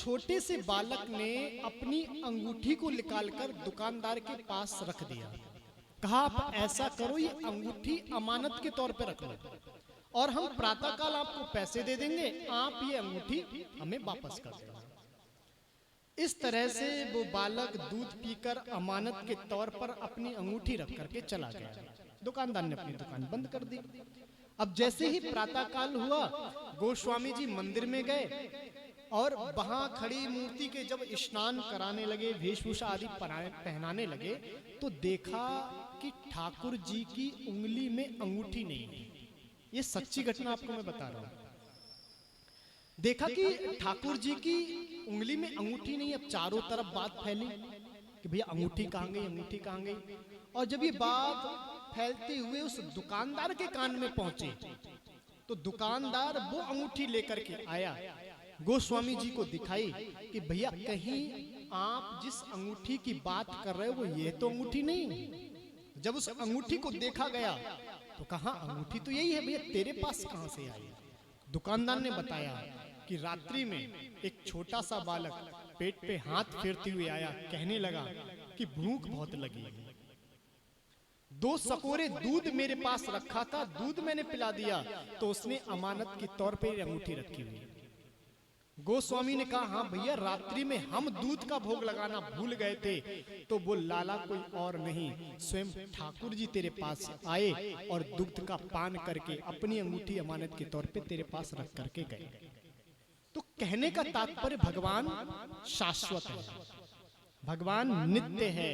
छोटे से बालक ने अपनी अंगूठी को निकालकर दुकानदार के पास रख दिया। कहा आप ऐसा करो, ये अंगूठी अमानत के तौर पे रख लो और हम प्रातःकाल आपको पैसे दे देंगे, आप ये अंगूठी हमें वापस कर देना। इस तरह से वो बालक दूध पीकर अमानत के तौर पर अपनी अंगूठी रख करके चला गया। दुकानदार ने अपनी दुकान बंद कर दी। अब जैसे ही प्रातःकाल हुआ, गोस्वामी जी मंदिर में गए और वहां खड़ी मूर्ति के जब स्नान कराने लगे, वेशभूषा आदि पहनाने लगे, तो देखा कि ठाकुर जी की उंगली में अंगूठी नहीं है। ये सच्ची घटना आपको मैं बता रहा हूं। देखा कि ठाकुर जी की उंगली में अंगूठी नहीं। अब चारों तरफ बात फैली कि भैया अंगूठी कहां गई, अंगूठी कहां गई। और जब ये बात फैलते हुए उस दुकानदार के कान में पहुंची, तो दुकानदार वो अंगूठी लेकर के आया, गोस्वामी जी को दिखाई कि भैया कहीं आप जिस अंगूठी की बात कर रहे हो वो ये तो अंगूठी नहीं। जब उस अंगूठी को देखा गया तो कहा अंगूठी तो यही है भैया, तेरे पास कहां से आई। दुकानदार ने बताया कि रात्रि में एक छोटा सा बालक पेट पे हाथ फेरते हुए आया, कहने लगा कि भूख बहुत लगी, 2 सकोरे दूध मेरे पास रखा था, दूध मैंने पिला दिया, तो उसने अमानत के तौर पे अंगूठी रखी हुई। गोस्वामी ने कहा हाँ भैया, रात्रि में हम दूध का भोग लगाना भूल गए थे, तो वो लाला कोई और नहीं, स्वयं ठाकुर जी तेरे पास आए और दुग्ध का पान करके अपनी अंगूठी अमानत के तौर पे तेरे पास रख करके गए। तो कहने का तात्पर्य भगवान शाश्वत है, भगवान नित्य है,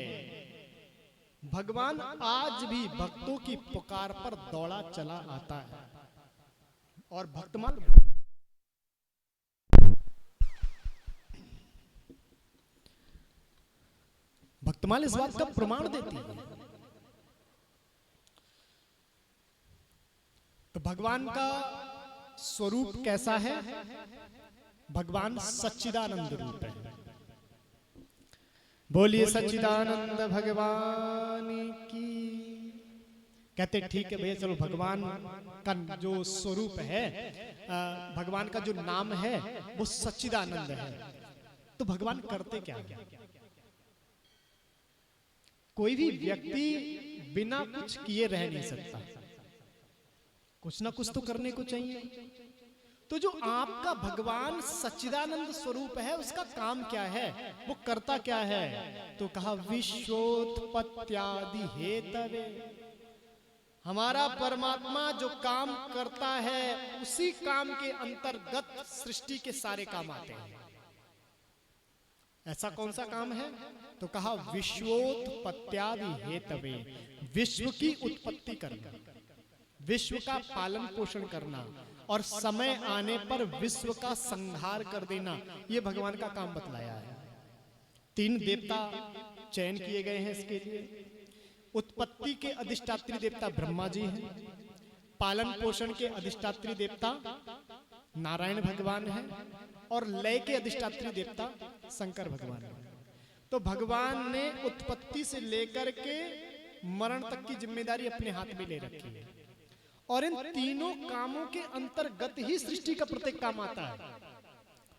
भगवान आज भी भक्तों की पुकार पर दौड़ा चला आता है। और भक्तमाल इस बात का प्रमाण देती है। तो भगवान का स्वरूप कैसा है? भगवान सच्चिदानंद रूप है। बोलिए सच्चिदानंद भगवान की। कहते ठीक है भैया, चलो भगवान का जो स्वरूप है, भगवान का जो नाम है वो सच्चिदानंद है। तो भगवान करते क्या है? कोई भी व्यक्ति बिना कुछ किए रह नहीं सकता, कुछ ना कुछ तो करने को चाहिए। तो जो आपका भगवान सच्चिदानंद स्वरूप है, उसका काम क्या है, वो करता क्या है? तो कहा विश्वोत्पत्त्यादि हेतवे। हमारा परमात्मा जो काम करता है उसी काम के अंतर्गत सृष्टि के सारे काम आते हैं। ऐसा कौन सा काम है? तो कहा विश्वोत्पत्त्यादि हेतवे, विश्व की उत्पत्ति करना, विश्व का पालन पोषण करना और समय आने पर विश्व का संहार कर देना, ये भगवान का काम बतलाया है। 3 देवता चयन किए गए हैं इसके लिए। उत्पत्ति के अधिष्ठात्री देवता ब्रह्मा जी हैं, पालन पोषण के अधिष्ठात्री देवता नारायण भगवान हैं और लय के अधिष्ठात्री देवता शंकर भगवान हैं। तो भगवान ने उत्पत्ति से लेकर के मरण तक की जिम्मेदारी अपने हाथ में ले रखी है और इन तीनों कामों के अंतर्गत ही सृष्टि का प्रत्येक काम आता है।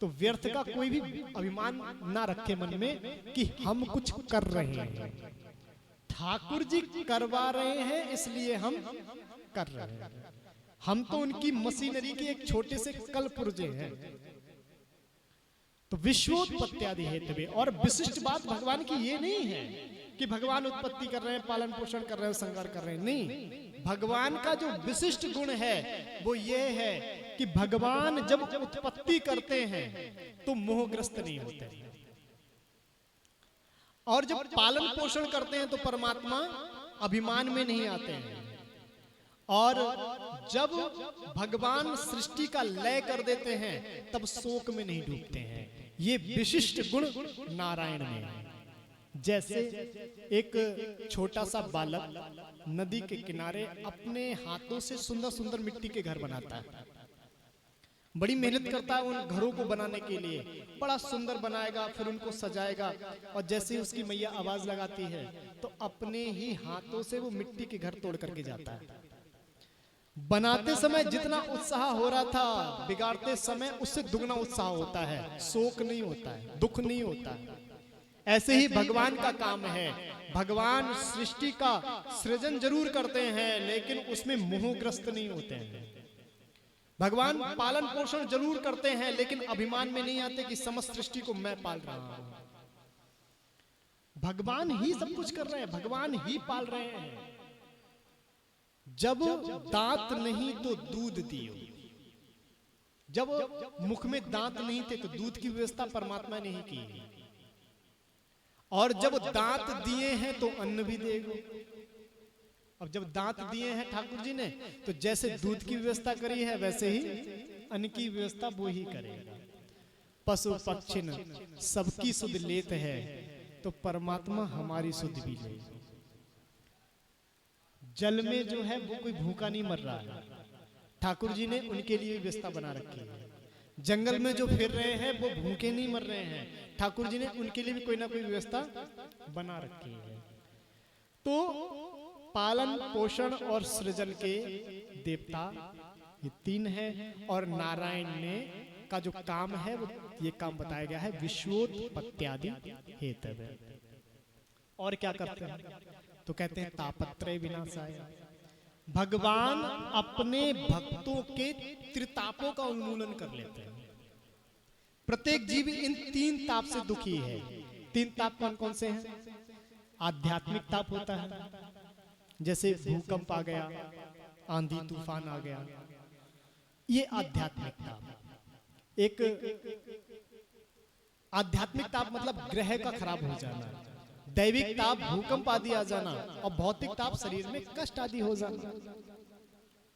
तो व्यर्थ का कोई भी अभिमान ना रखे मन में कि हम कुछ कर रहे हैं, ठाकुर जी करवा रहे हैं इसलिए हम कर रहे हैं। हम तो उनकी मशीनरी के एक छोटे से कल पुर्जे हैं। तो विश्वोत्पत्त्यादि हेतवे। और विशिष्ट बात भगवान की ये नहीं है कि भगवान उत्पत्ति कर रहे हैं, पालन पोषण कर रहे हैं, संहार कर रहे हैं, नहीं। भगवान का जो विशिष्ट गुण है वो ये है कि भगवान जब उत्पत्ति करते हैं तो मोहग्रस्त नहीं होते, और जब पालन पोषण करते हैं तो परमात्मा अभिमान में नहीं आते हैं, और जब भगवान सृष्टि का लय कर देते हैं तब शोक में नहीं डूबते हैं। ये विशिष्ट गुण नारायण में है। जैसे एक छोटा सा बालक नदी के किनारे अपने हाथों से सुंदर सुंदर मिट्टी के घर बनाता है, बड़ी मेहनत करता है उन घरों को बनाने के लिए, बड़ा सुंदर बनाएगा, फिर उनको सजाएगा, और जैसे ही उसकी मैया आवाज लगाती है तो अपने ही हाथों से वो मिट्टी के घर तोड़ करके जाता है। बनाते समय जितना उत्साह हो रहा था, बिगाड़ते समय उससे दुगना उत्साह होता है। शोक नहीं होता है, दुख नहीं होता है। ऐसे ही भगवान का काम है। भगवान सृष्टि का सृजन जरूर करते हैं, लेकिन उसमें मोहग्रस्त नहीं होते हैं। भगवान पालन पोषण जरूर करते हैं, लेकिन अभिमान में नहीं आते कि समस्त सृष्टि को मैं पाल रहा हूं। भगवान ही सब कुछ कर रहे हैं, भगवान ही पाल रहे हैं। जब दांत नहीं तो दूध दियो। जब मुख में दांत नहीं थे तो दूध की व्यवस्था परमात्मा ने ही की। और जब दांत दिए हैं तो अन्न भी देगा। अब जब दांत दिए हैं ठाकुर जी ने, तो जैसे दूध की व्यवस्था करी है वैसे ही अन्न की व्यवस्था वो ही करेगा। पशु पक्षी सबकी सुध लेत है, तो परमात्मा हमारी सुध भी लेगा। जल में जो है वो कोई भूखा नहीं मर रहा है, ठाकुर जी ने उनके लिए व्यवस्था बना रखी है। जंगल में जो फिर रहे हैं वो भूखे नहीं मर रहे हैं, ठाकुर जी ने उनके लिए भी कोई ना कोई व्यवस्था बना रखी है। तो पालन पोषण और सृजन के देवता ये तीन हैं, और नारायण ने का जो काम है वो ये काम बताया गया है विश्वोत्पत्त्यादि हेतवे। और क्या करते हैं? तो कहते हैं तापत्रय विनाशाय। भगवान अपने भक्तों के त्रितापों का उन्मूलन कर लेते हैं। प्रत्येक जीव इन तीन ताप से दुखी है। तीन ताप कौन कौन से हैं? आध्यात्मिक ताप होता है, जैसे भूकंप आ गया, आंधी तूफान आ गया, ये आध्यात्मिक ताप। एक आध्यात्मिक ताप मतलब ग्रह का खराब हो जाना, दैविक ताप भूकंप आदि आ जाना, और भौतिक ताप शरीर में कष्ट आदि हो जाना।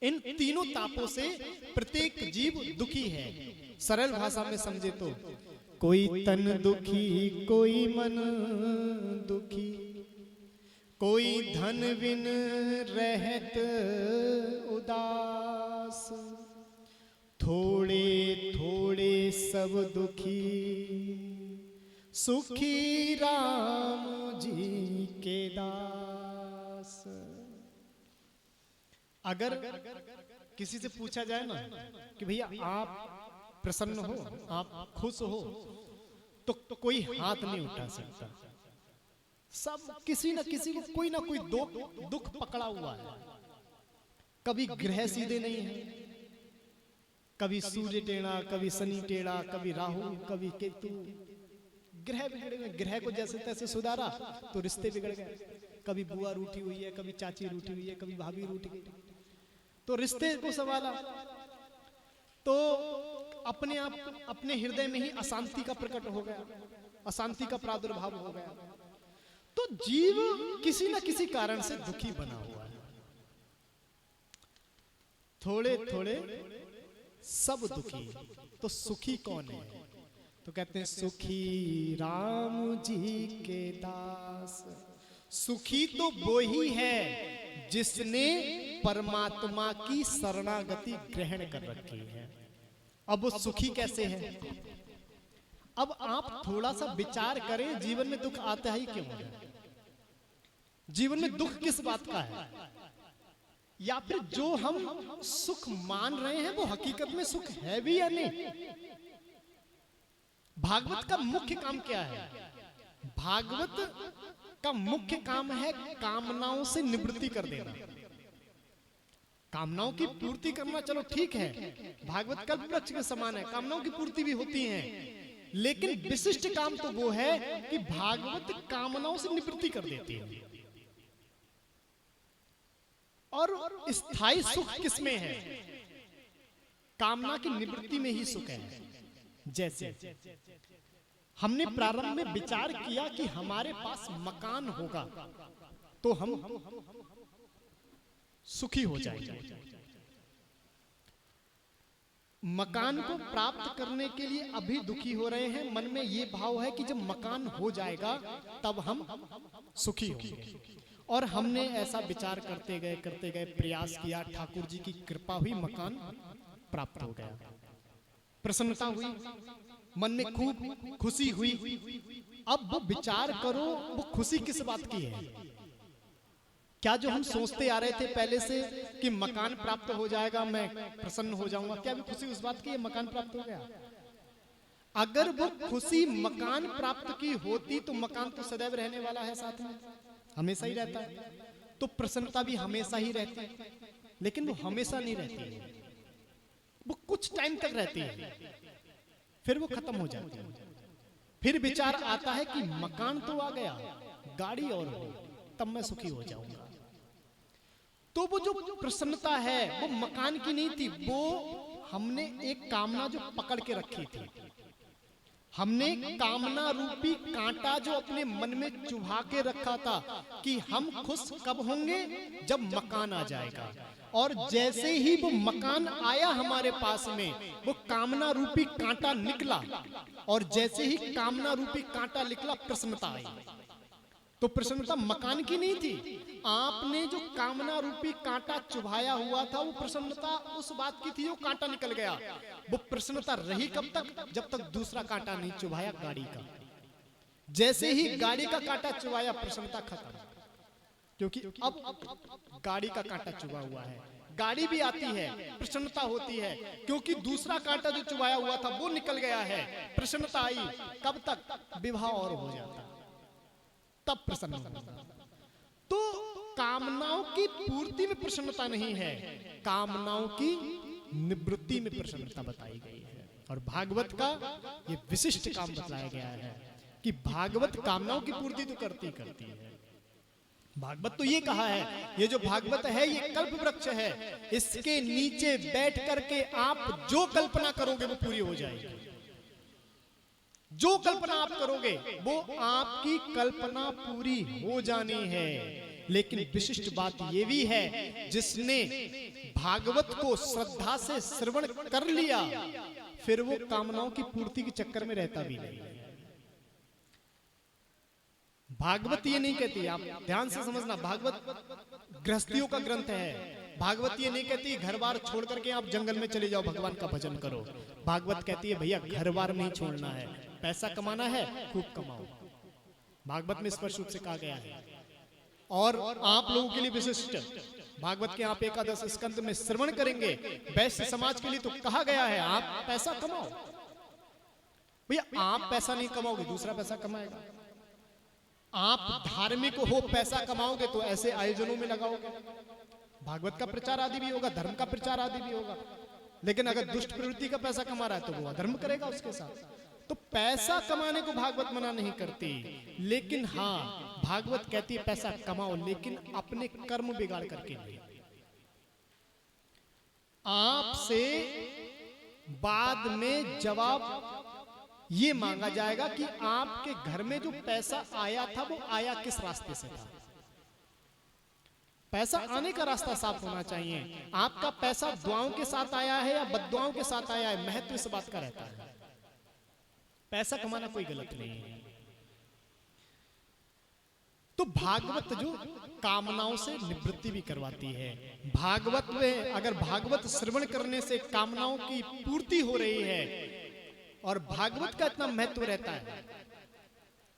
इन तीनों तापों से प्रत्येक जीव दुखी है। सरल भाषा में समझे तो कोई तन दुखी, कोई मन दुखी, कोई धन बिन रहत उदास, थोड़े थोड़े सब दुखी, सुखी राम जी के दास। अगर किसी से पूछा जाए ना कि भैया आप प्रसन्न हो, आप खुश हो, तो कोई हाथ नहीं उठा सकता। सब किसी न किसी को कोई ना कोई दुख पकड़ा हुआ है। कभी ग्रह सीधे नहीं है, कभी सूर्य टेढ़ा, कभी शनि टेढ़ा, कभी राहु, कभी केतु। ग्रह बिगड़े हुए, ग्रह को जैसे तैसे सुधारा तो रिश्ते बिगड़ गए। कभी बुआ रूठी हुई है, कभी चाची रूठी हुई है, कभी भाभी रूठी हुई है, तो रिश्ते को संभाला तो अपने आप अपने हृदय में ही अशांति का प्रकट हो गया, अशांति का प्रादुर्भाव हो गया। तो जीव किसी न किसी कारण से दुखी बना हुआ है। थोड़े थोड़े सब दुखी, तो सुखी कौन है? तो कहते हैं सुखी राम जी के दास। सुखी तो वो ही है जिसने परमात्मा की शरणागति ग्रहण कर रखी है। अब वो सुखी कैसे है? अब आप थोड़ा सा विचार करें, जीवन में दुख आता ही क्यों है? जीवन में दुख किस बात का है? या फिर जो हम सुख मान रहे हैं वो हकीकत में सुख है भी या नहीं? भागवत का मुख्य काम क्या है? भागवत का मुख्य काम है कामनाओं से निवृत्ति कर देना। कामनाओं की पूर्ति करना चलो ठीक है, भागवत कल्प वृक्ष के समान है, कामनाओं की पूर्ति भी होती है, लेकिन विशिष्ट काम तो वो है कि भागवत कामनाओं से निवृत्ति कर देती है। और स्थायी सुख किसमें है? कामना की निवृत्ति में ही सुख है। जैसे हमने प्रारंभ में विचार किया कि हमारे पास मकान होगा तो हम सुखी हो जाएंगे। मकान को प्राप्त करने के लिए अभी दुखी हो रहे हैं, मन में ये भाव है कि जब मकान हो जाएगा तब हम सुखी होंगे। और हमने ऐसा विचार करते गए प्रयास किया, ठाकुर जी की कृपा हुई, मकान प्राप्त हो गया, प्रसन्नता हुई, मन में खूब खुशी हुई। अब वो विचार करो वो खुशी किस बात की है? क्या जो हम सोचते आ रहे थे पहले से कि मकान प्राप्त हो जाएगा, मैं प्रसन्न हो जाऊंगा, क्या भी खुशी उस बात की ये मकान प्राप्त हो गया? अगर वो खुशी मकान प्राप्त की होती तो मकान तो सदैव रहने वाला है, साथ में हमेशा ही रहता है, तो प्रसन्नता भी हमेशा ही रहती है। लेकिन वो हमेशा नहीं रहती है, वो कुछ टाइम तक रहती है, फिर वो खत्म हो जाती है। फिर विचार आता है कि मकान तो आ गया, गाड़ी और हो, तब मैं सुखी हो जाऊंगा। तो वो जो प्रसन्नता है वो मकान की नहीं थी, वो हमने एक कामना जो पकड़ के रखी थी, हमने कामना रूपी कांटा जो अपने मन में चुभा के रखा था कि हम खुश कब होंगे, जब मकान आ जाएगा। और जैसे ही वो मकान आया हमारे पास में, वो कामना रूपी कांटा निकला, और जैसे ही कामना रूपी कांटा निकला प्रसन्नता आई। तो प्रसन्नता मकान की नहीं थी, आपने जो कामना रूपी कांटा चुभाया हुआ था वो प्रसन्नता उस बात की थी, वो कांटा निकल गया। वो प्रसन्नता रही कब तक, जब तक दूसरा कांटा नहीं चुभाया गाड़ी का। जैसे ही गाड़ी का कांटा चुभाया प्रसन्नता खत्म, क्योंकि अब गाड़ी का कांटा चुभा हुआ है, गाड़ी भी आती है, प्रसन्नता होती है, क्योंकि दूसरा कांटा जो चुभाया हुआ था वो निकल गया है, प्रसन्नता आई। कब तक? विवाह और हो जाता, तब प्रसन्न होता। तो कामनाओं की पूर्ति में प्रसन्नता नहीं है, कामनाओं की निवृत्ति में प्रसन्नता बताई गई है। और भागवत का ये विशिष्ट काम बताया गया है कि भागवत कामनाओं की पूर्ति तो करती है। भागवत तो ये कहा है, ये जो भागवत है ये कल्प वृक्ष है, इसके नीचे बैठ करके आप जो कल्पना करोगे वो पूरी हो जाएगी। जो कल्पना आप करोगे वो आपकी कल्पना पूरी हो जानी है। लेकिन विशिष्ट बात ये भी है, जिसने भागवत को श्रद्धा से श्रवण कर लिया, फिर वो कामनाओं की पूर्ति के चक्कर में रहता भी नहीं। भागवत ये नहीं कहती, आप ध्यान से समझना, भागवत गृहस्थियों का ग्रंथ है। भागवत ये नहीं कहती घर बार छोड़ करके आप जंगल में चले जाओ भगवान का भजन करो। भागवत कहती है भैया घर बार नहीं छोड़ना है, पैसा कमाना है खूब कमाओ। भागवत में स्पष्ट रूप से कहा गया है। और आप लोगों के लिए विशिष्ट भागवत के आप एकादश स्कंद में श्रवण करेंगे, वैश्य समाज के लिए तो कहा गया है आप पैसा कमाओ। भैया आप पैसा नहीं कमाओगे, दूसरा पैसा कमाएगा। आप धार्मिक हो, पैसा कमाओगे तो ऐसे आयोजनों में लगाओगे, भागवत का प्रचार आदि भी होगा, धर्म का प्रचार आदि भी होगा। लेकिन अगर दुष्ट प्रवृत्ति का पैसा कमा रहा है तो वो अधर्म करेगा उसके साथ। तो पैसा कमाने को भागवत मना नहीं करती, लेकिन हाँ भागवत कहती है पैसा कमाओ, लेकिन अपने कर्म बिगाड़ करके नहीं। आपसे बाद में जवाब ये मांगा जाएगा कि आपके घर में जो पैसा आया था वो आया किस रास्ते से था। पैसा आने का रास्ता साफ होना चाहिए। आपका पैसा दुआओं के साथ आया है या बद्दुआओं के साथ आया है, महत्व इस बात का रहता है। पैसा कमाना कोई गलत नहीं है। तो भागवत जो कामनाओं से निवृत्ति भी करवाती है। भागवत में अगर भागवत श्रवण करने से कामनाओं की पूर्ति हो रही है, और भागवत का इतना महत्व रहता है,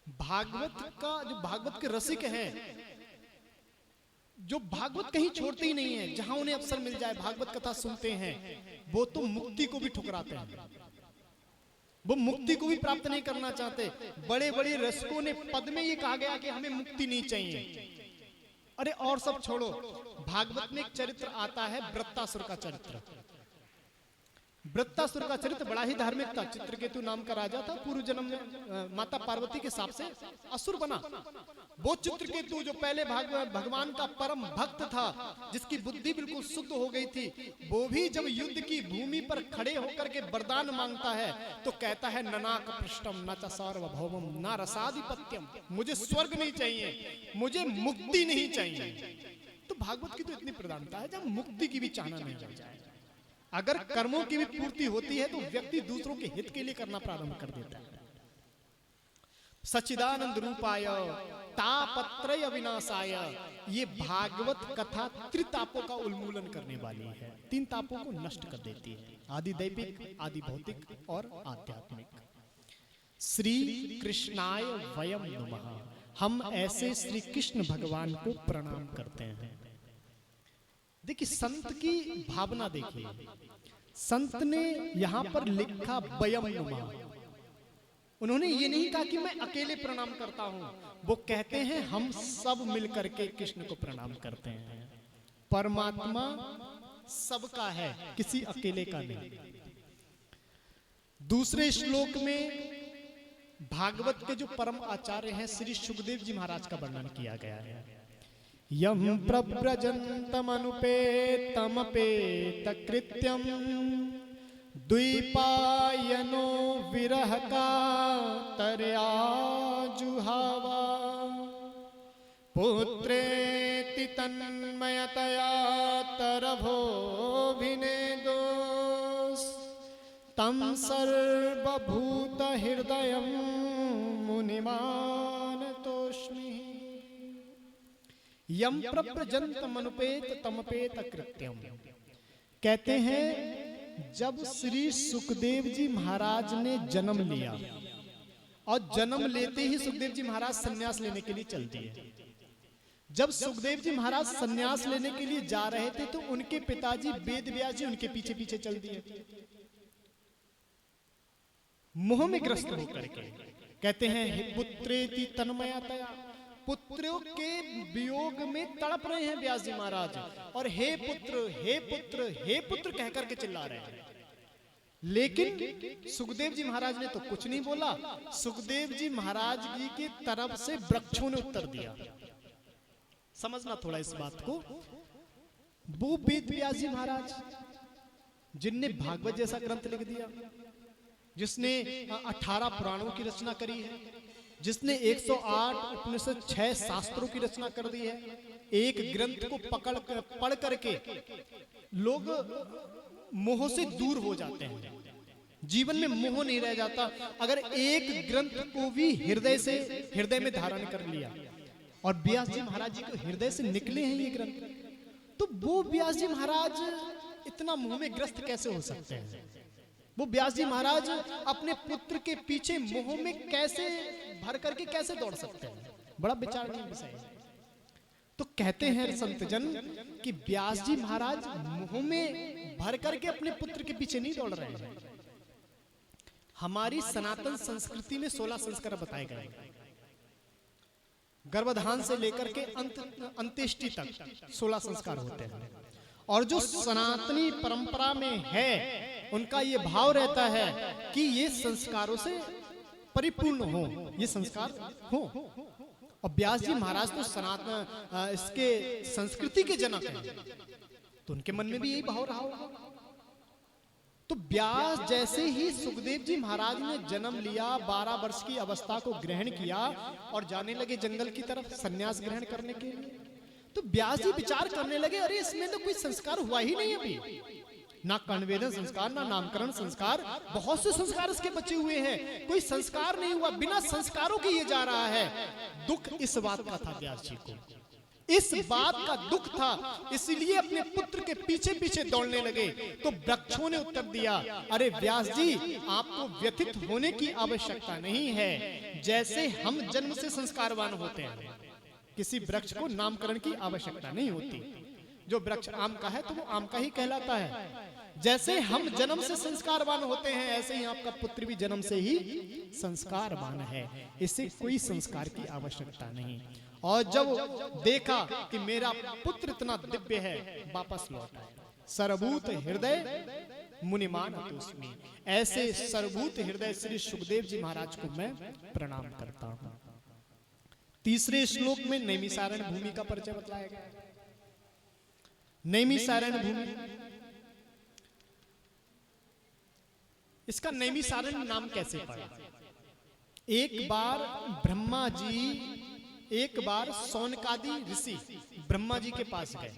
भागवत का जो भागवत के रसिक हैं, जो भागवत कहीं छोड़ते ही नहीं है, जहां उन्हें अवसर मिल जाए भागवत कथा सुनते हैं, वो तो मुक्ति को भी ठुकराते हैं, वो मुक्ति को भी प्राप्त नहीं करना चाहते। बड़े बड़े रसिकों ने पद में ये कहा गया कि हमें मुक्ति नहीं चाहिए। अरे और सब छोड़ो, भागवत में एक चरित्र आता है वृत्तासुर का चरित्र। वृत्तासुर का चरित्र बड़ा ही धार्मिक था। चित्रकेतु नाम का राजा था, पूर्व जन्म में माता पार्वती के हिसाब से असुर बना। वो चित्रकेतु जो पहले भगवान का परम भक्त था, जिसकी बुद्धि बिल्कुल शुद्ध हो गई थी, वो भी जब युद्ध की भूमि पर खड़े होकर के वरदान मांगता है तो कहता है ननाक पृष्ठम न च सार्वभौमम न रसाधिपत्यम, मुझे स्वर्ग नहीं चाहिए, मुझे मुक्ति नहीं चाहिए। तो भागवत की तो इतनी प्रधानता है जब मुक्ति की भी चाहना नहीं रह जाए। अगर कर्मों की भी पूर्ति होती है तो व्यक्ति दूसरों के हित के लिए करना प्रारंभ कर देता है। सच्चिदानंद रूपाय तापत्रय विनाशाय, ये भागवत कथा त्रितापों का उन्मूलन करने वाली है। तीन तापों को नष्ट कर देती है, आदि दैविक, आदि भौतिक और आध्यात्मिक। श्री कृष्णाय वयम नमः। हम ऐसे श्री कृष्ण भगवान को प्रणाम करते हैं। देखिए संत की भावना देखिए, संत ने यहां पर लिखा वयम नुमा। उन्होंने ये नहीं कहा कि मैं अकेले प्रणाम करता हूं, वो कहते हैं हम सब मिलकर के कृष्ण को प्रणाम करते हैं। परमात्मा सबका है, किसी अकेले का नहीं। दूसरे श्लोक में भागवत के जो परम आचार्य हैं श्री सुखदेव जी महाराज का वर्णन किया गया है। यम प्रव्रजन्तमनुपेतमपेत कृत्यम द्वीपायनो विरह का तरया जुहावा पुत्रेति तन्मयतया तरभोभिनेदोस् तम सर्वभूत हृदयं मुनिमानतोस्मि। यम प्रव्रजन्तमनुपेत तमपेत कृत्यम, कहते हैं जब श्री सुखदेव जी महाराज ने जन्म लिया और जन्म लेते ही सुखदेव जी महाराज सन्यास लेने के लिए चल दिए। जब सुखदेव जी महाराज सन्यास लेने के लिए जा रहे थे तो उनके पिताजी वेद व्यास जी उनके पीछे पीछे चल दिए, मोह में ग्रस्त होकर के। कहते हैं पुत्रेति तन्मयतया, पुत्रों के वियोग में तड़प रहे हैं व्यास जी महाराज, और हे पुत्र हे पुत्र हे पुत्र कहकर के चिल्ला रहे हैं। लेकिन सुखदेव जी महाराज ने तो कुछ नहीं बोला। सुखदेव जी महाराज जी की तरफ से वृक्षों ने उत्तर दिया। समझना थोड़ा इस बात को। वो वेद व्यास जी महाराज जिनने भागवत जैसा ग्रंथ लिख दिया, जिसने 18 पुराणों की रचना करी है, जिसने 108 उपनिषद 6 शास्त्रों की रचना कर दी है, एक ग्रंथ को पढ़ करके लोग मोह से दूर हो जाते हैं, जीवन में मोह नहीं रह जाता। अगर एक ग्रंथ को भी हृदय में धारण कर लिया, और व्यास जी महाराज जी को हृदय से निकले हैं ये ग्रंथ, तो वो व्यास जी महाराज इतना मोह में ग्रस्त कैसे हो सकते हैं? वो व्यास जी महाराज अपने पुत्र के पीछे मोह में कैसे भर करके कैसे दौड़ सकते हैं? बड़ा विचारणीय विषय है। तो कहते हैं संतजन कि व्यास जी महाराज मोह में भर करके अपने पुत्र के पीछे नहीं दौड़ रहे हैं। हमारी सनातन संस्कृति में 16 संस्कार बताए गए, गर्भधान से लेकर के अंत्येष्टि तक 16 संस्कार होते हैं। और जो सनातनी परंपरा में है उनका ये भाव रहता है कि ये संस्कारों से परिपूर्ण हो, ये संस्कार हो। और व्यास जी महाराज तो सनातन इसके संस्कृति के जनक हैं, तो उनके मन में भी यही भाव रहा होगा। तो व्यास जैसे ही सुखदेव जी महाराज ने जन्म लिया, 12 वर्ष की अवस्था को ग्रहण किया और जाने लगे जंगल की तरफ सन्यास ग्रहण करने के लिए, तो व्यास जी विचार करने लगे, अरे इसमें तो कोई संस्कार हुआ ही नहीं अभी, ना कर्णवेदन संस्कार, ना नामकरण संस्कार, बहुत से संस्कार इसके बचे हुए हैं, कोई संस्कार नहीं हुआ, बिना संस्कारों के ये जा रहा है। दुख इस बात का था व्यास जी को, इस बात का दुख था, इसलिए अपने पुत्र के पीछे पीछे दौड़ने लगे। तो वृक्षों ने उत्तर दिया, अरे व्यास जी आपको व्यथित होने की आवश्यकता नहीं है, जैसे हम जन्म से संस्कारवान होते हैं, किसी वृक्ष को नामकरण की आवश्यकता नहीं होती। जो वृक्ष आम का है तो वो आम का ही कहलाता है। जैसे हम जन्म से संस्कारवान होते हैं, ऐसे ही आपका पुत्र भी जन्म से ही संस्कारवान है, इसे कोई संस्कार की आवश्यकता नहीं। और जब देखा कि मेरा पुत्र इतना दिव्य है, वापस लौट आए। सर्वभूत हृदय मुनिमान तोस्मि, ऐसे सर्वभूत हृदय श्री सुखदेव जी महाराज को मैं प्रणाम करता हूं। तीसरे श्लोक में नैमिषारण्य भूमि का परिचय बताया गया। नैमिषारण्य भूमि, इसका नैमिषारण्य नाम कैसे पड़ा? एक बार सौनकादि ऋषि ब्रह्मा जी के पास गए।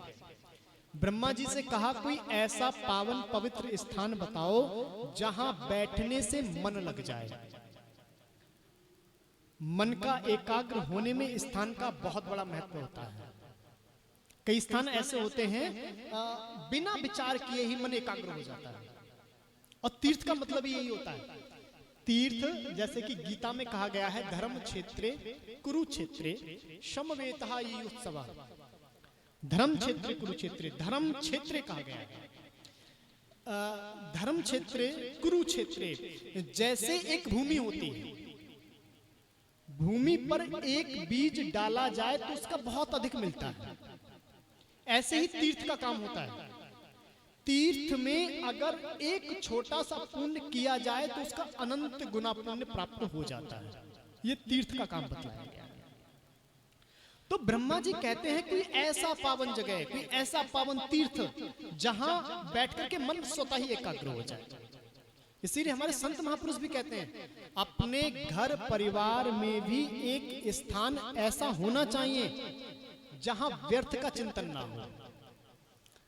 ब्रह्मा जी से कहा कोई ऐसा पावन पवित्र स्थान बताओ जहां बैठने से मन लग जाए। मन का एकाग्र होने में स्थान का बहुत बड़ा महत्व होता है। कई स्थान ऐसे होते हैं बिना विचार किए ही मन एकाग्र हो जाता है, और तीर्थ का मतलब यही होता है तीर्थ जैसे कि गीता में कहा गया है, धर्म क्षेत्रे कुरुक्षेत्रे समवेतः ये उत्सव। धर्म क्षेत्र कुरुक्षेत्रे, धर्म क्षेत्र कहा गया है। धर्म क्षेत्रे कुरुक्षेत्रे, जैसे एक भूमि होती है, भूमि पर एक बीज डाला जाए तो उसका बहुत अधिक मिलता है, ऐसे ही तीर्थ का काम होता है। तीर्थ में अगर एक छोटा सा पुण्य किया जाए तो उसका अनंत गुना पुण्य प्राप्त हो जाता है। ये तीर्थ का काम बतलाया गया है। तो ब्रह्मा जी कहते हैं कोई ऐसा पावन जगह, कोई ऐसा पावन तीर्थ जहां बैठ करके मन स्वतः ही एकाग्र हो जाए। इसीलिए हमारे संत महापुरुष भी कहते हैं अपने घर परिवार में भी एक स्थान ऐसा होना चाहिए जहां व्यर्थ का चिंतन ना हो,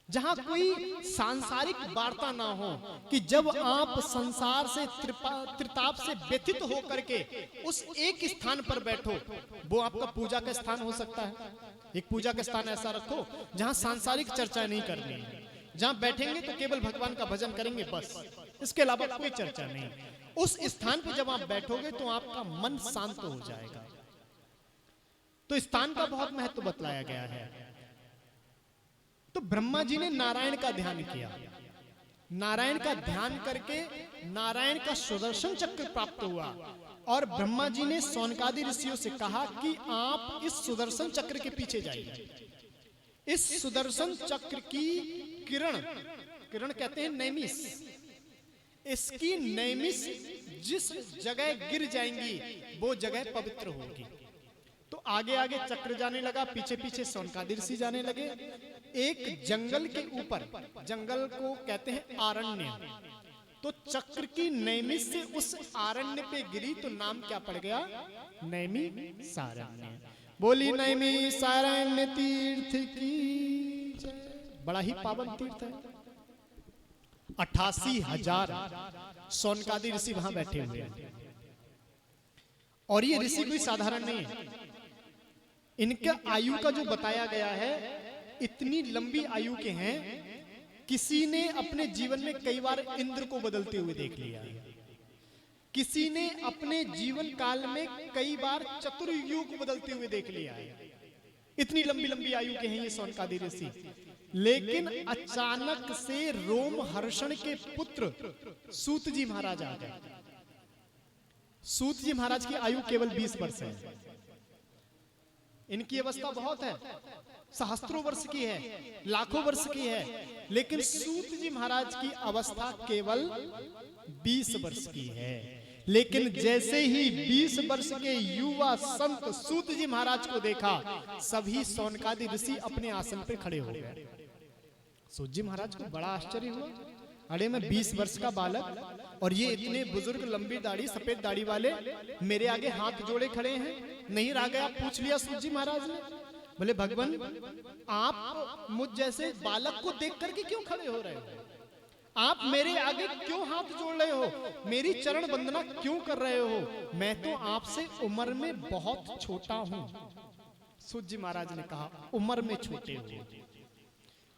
जहां कोई सांसारिक वार्ता ना हो, कि जब आप संसार से त्रिताप से व्यथित होकर के उस एक स्थान पर बैठो, वो आपका पूजा का स्थान हो सकता है। एक पूजा का स्थान ऐसा रखो जहां सांसारिक चर्चा नहीं करनी है, जहां बैठेंगे तो केवल भगवान का भजन करेंगे बस, इसके अलावा कोई चर्चा नहीं। उस स्थान पर जब आप बैठोगे तो आपका मन शांत हो जाएगा। तो स्थान का बहुत महत्व बतलाया गया है। तो ब्रह्मा जी ने नारायण का ध्यान किया, नारायण का ध्यान करके नारायण का सुदर्शन चक्र प्राप्त हुआ, और ब्रह्मा जी ने सौनकादि ऋषियों से कहा कि आप इस सुदर्शन चक्र के पीछे जाइए। इस सुदर्शन चक्र की किरण, किरण कहते हैं नैमिष, इसकी नैमिष जिस जगह गिर जाएंगी वो जगह पवित्र होगी। तो आगे आगे चक्र जाने लगा, पीछे पीछे सौनकादि ऋषि जाने लगे। एक जंगल के ऊपर, जंगल को कहते हैं आरण्य, तो चक्र की नैमिष से उस आरण्य पे गिरी तो नाम क्या पड़ गया? नैमिषारण्य। बोली नैमिषारण्य तीर्थ की जय। बड़ा ही पावन तीर्थ है। 88,000 सौनकादि ऋषि वहां बैठे हुए हैं, और ये ऋषि कोई साधारण नहीं है। इनका आयु का जो बताया गया है, इतनी लंबी आयु के हैं, किसी ने अपने जीवन में कई बार इंद्र को बदलते हुए देख लिया है, किसी ने अपने जीवन काल में कई बार चतुर्युगों को बदलते हुए देख लिया है। इतनी लंबी लंबी आयु के हैं ये सौनकादि ऋषि। लेकिन अचानक से रोम हर्षण के पुत्र सूत जी महाराज आ गए। सूत जी महाराज की आयु केवल 20 वर्ष है। इनकी अवस्था बहुत है, सहस्त्रों वर्ष की है, लाखों वर्ष की है, लेकिन सूत जी महाराज की अवस्था केवल 20 वर्ष की है। लेकिन जैसे ही 20 वर्ष के युवा संत सूत जी महाराज को देखा, सभी सौनकादि ऋषि अपने आसन पर खड़े हो गए। सूत जी महाराज को बड़ा आश्चर्य हुआ, अरे मैं 20 वर्ष का बालक और ये इतने बुजुर्ग, लंबी दाढ़ी, सफेद दाढ़ी वाले मेरे आगे हाथ जोड़े खड़े हैं। नहीं रह गया, पूछ लिया सूत जी महाराज ने, बोले भगवान आप मुझ जैसे बालक को देख करके क्यों खड़े हो रहे हो? आप मेरे आगे क्यों हाथ जोड़ रहे हो? मेरी चरण वंदना क्यों कर रहे हो? मैं तो आपसे उम्र में बहुत छोटा हूं। सूत जी महाराज ने कहा उम्र में छोटे हो,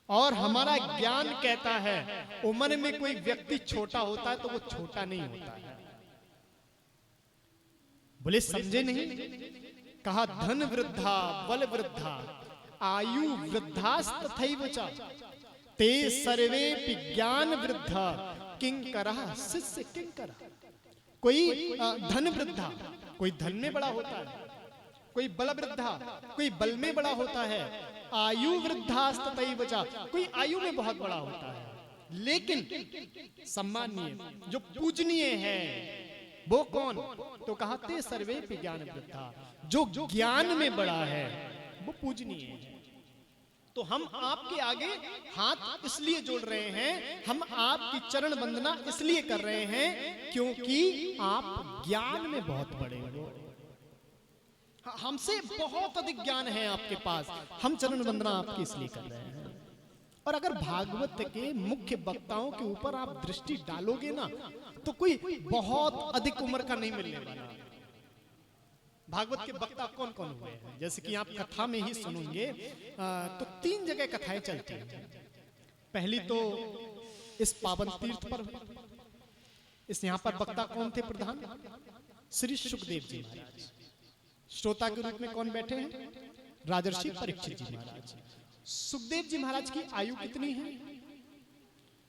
और हमारा ज्ञान कहता है उम्र में कोई व्यक्ति छोटा होता है तो वो छोटा नहीं होता है। बोले समझे नहीं? कहा धन वृद्धा बल वृद्धा आयु वृद्धास्तथैव च ते सर्वेपि ज्ञान वृद्धा किंकरः शिष्य किंकरः। कोई धन वृद्धा, कोई धन में बड़ा होता है, कोई बल वृद्धा, कोई बल में बड़ा होता है, आयु वृद्धास्तथैव च, कोई आयु में बहुत बड़ा होता है। लेकिन सम्माननीय, जो पूजनीय है वो कौन? तो कहा ते सर्वेपि ज्ञान वृद्धा, जो ज्ञान में बड़ा है वो पूजनीय है। तो हम आपके आगे हाथ इसलिए जोड़ रहे हैं, हम आपकी चरण वंदना इसलिए कर रहे हैं क्योंकि आप ज्ञान में बहुत बड़े हो, हमसे बहुत अधिक ज्ञान है आपके पास, हम चरण वंदना आपकी इसलिए कर रहे हैं। और अगर भागवत के मुख्य वक्ताओं के ऊपर आप दृष्टि डालोगे ना, तो कोई बहुत अधिक उम्र का नहीं मिलने वाला। भागवत के वक्ता कौन कौन हुए हैं, जैसे कि आप कथा में ही सुनेंगे, तो 3 जगह कथाएं चलती हैं। पहली तो इस पावन तीर्थ पर, इस यहाँ पर वक्ता कौन थे प्रधान? श्री सुखदेव जी महाराज। श्रोता के रूप में कौन बैठे हैं? राजर्षि परीक्षित जी महाराज। सुखदेव जी महाराज की आयु कितनी है?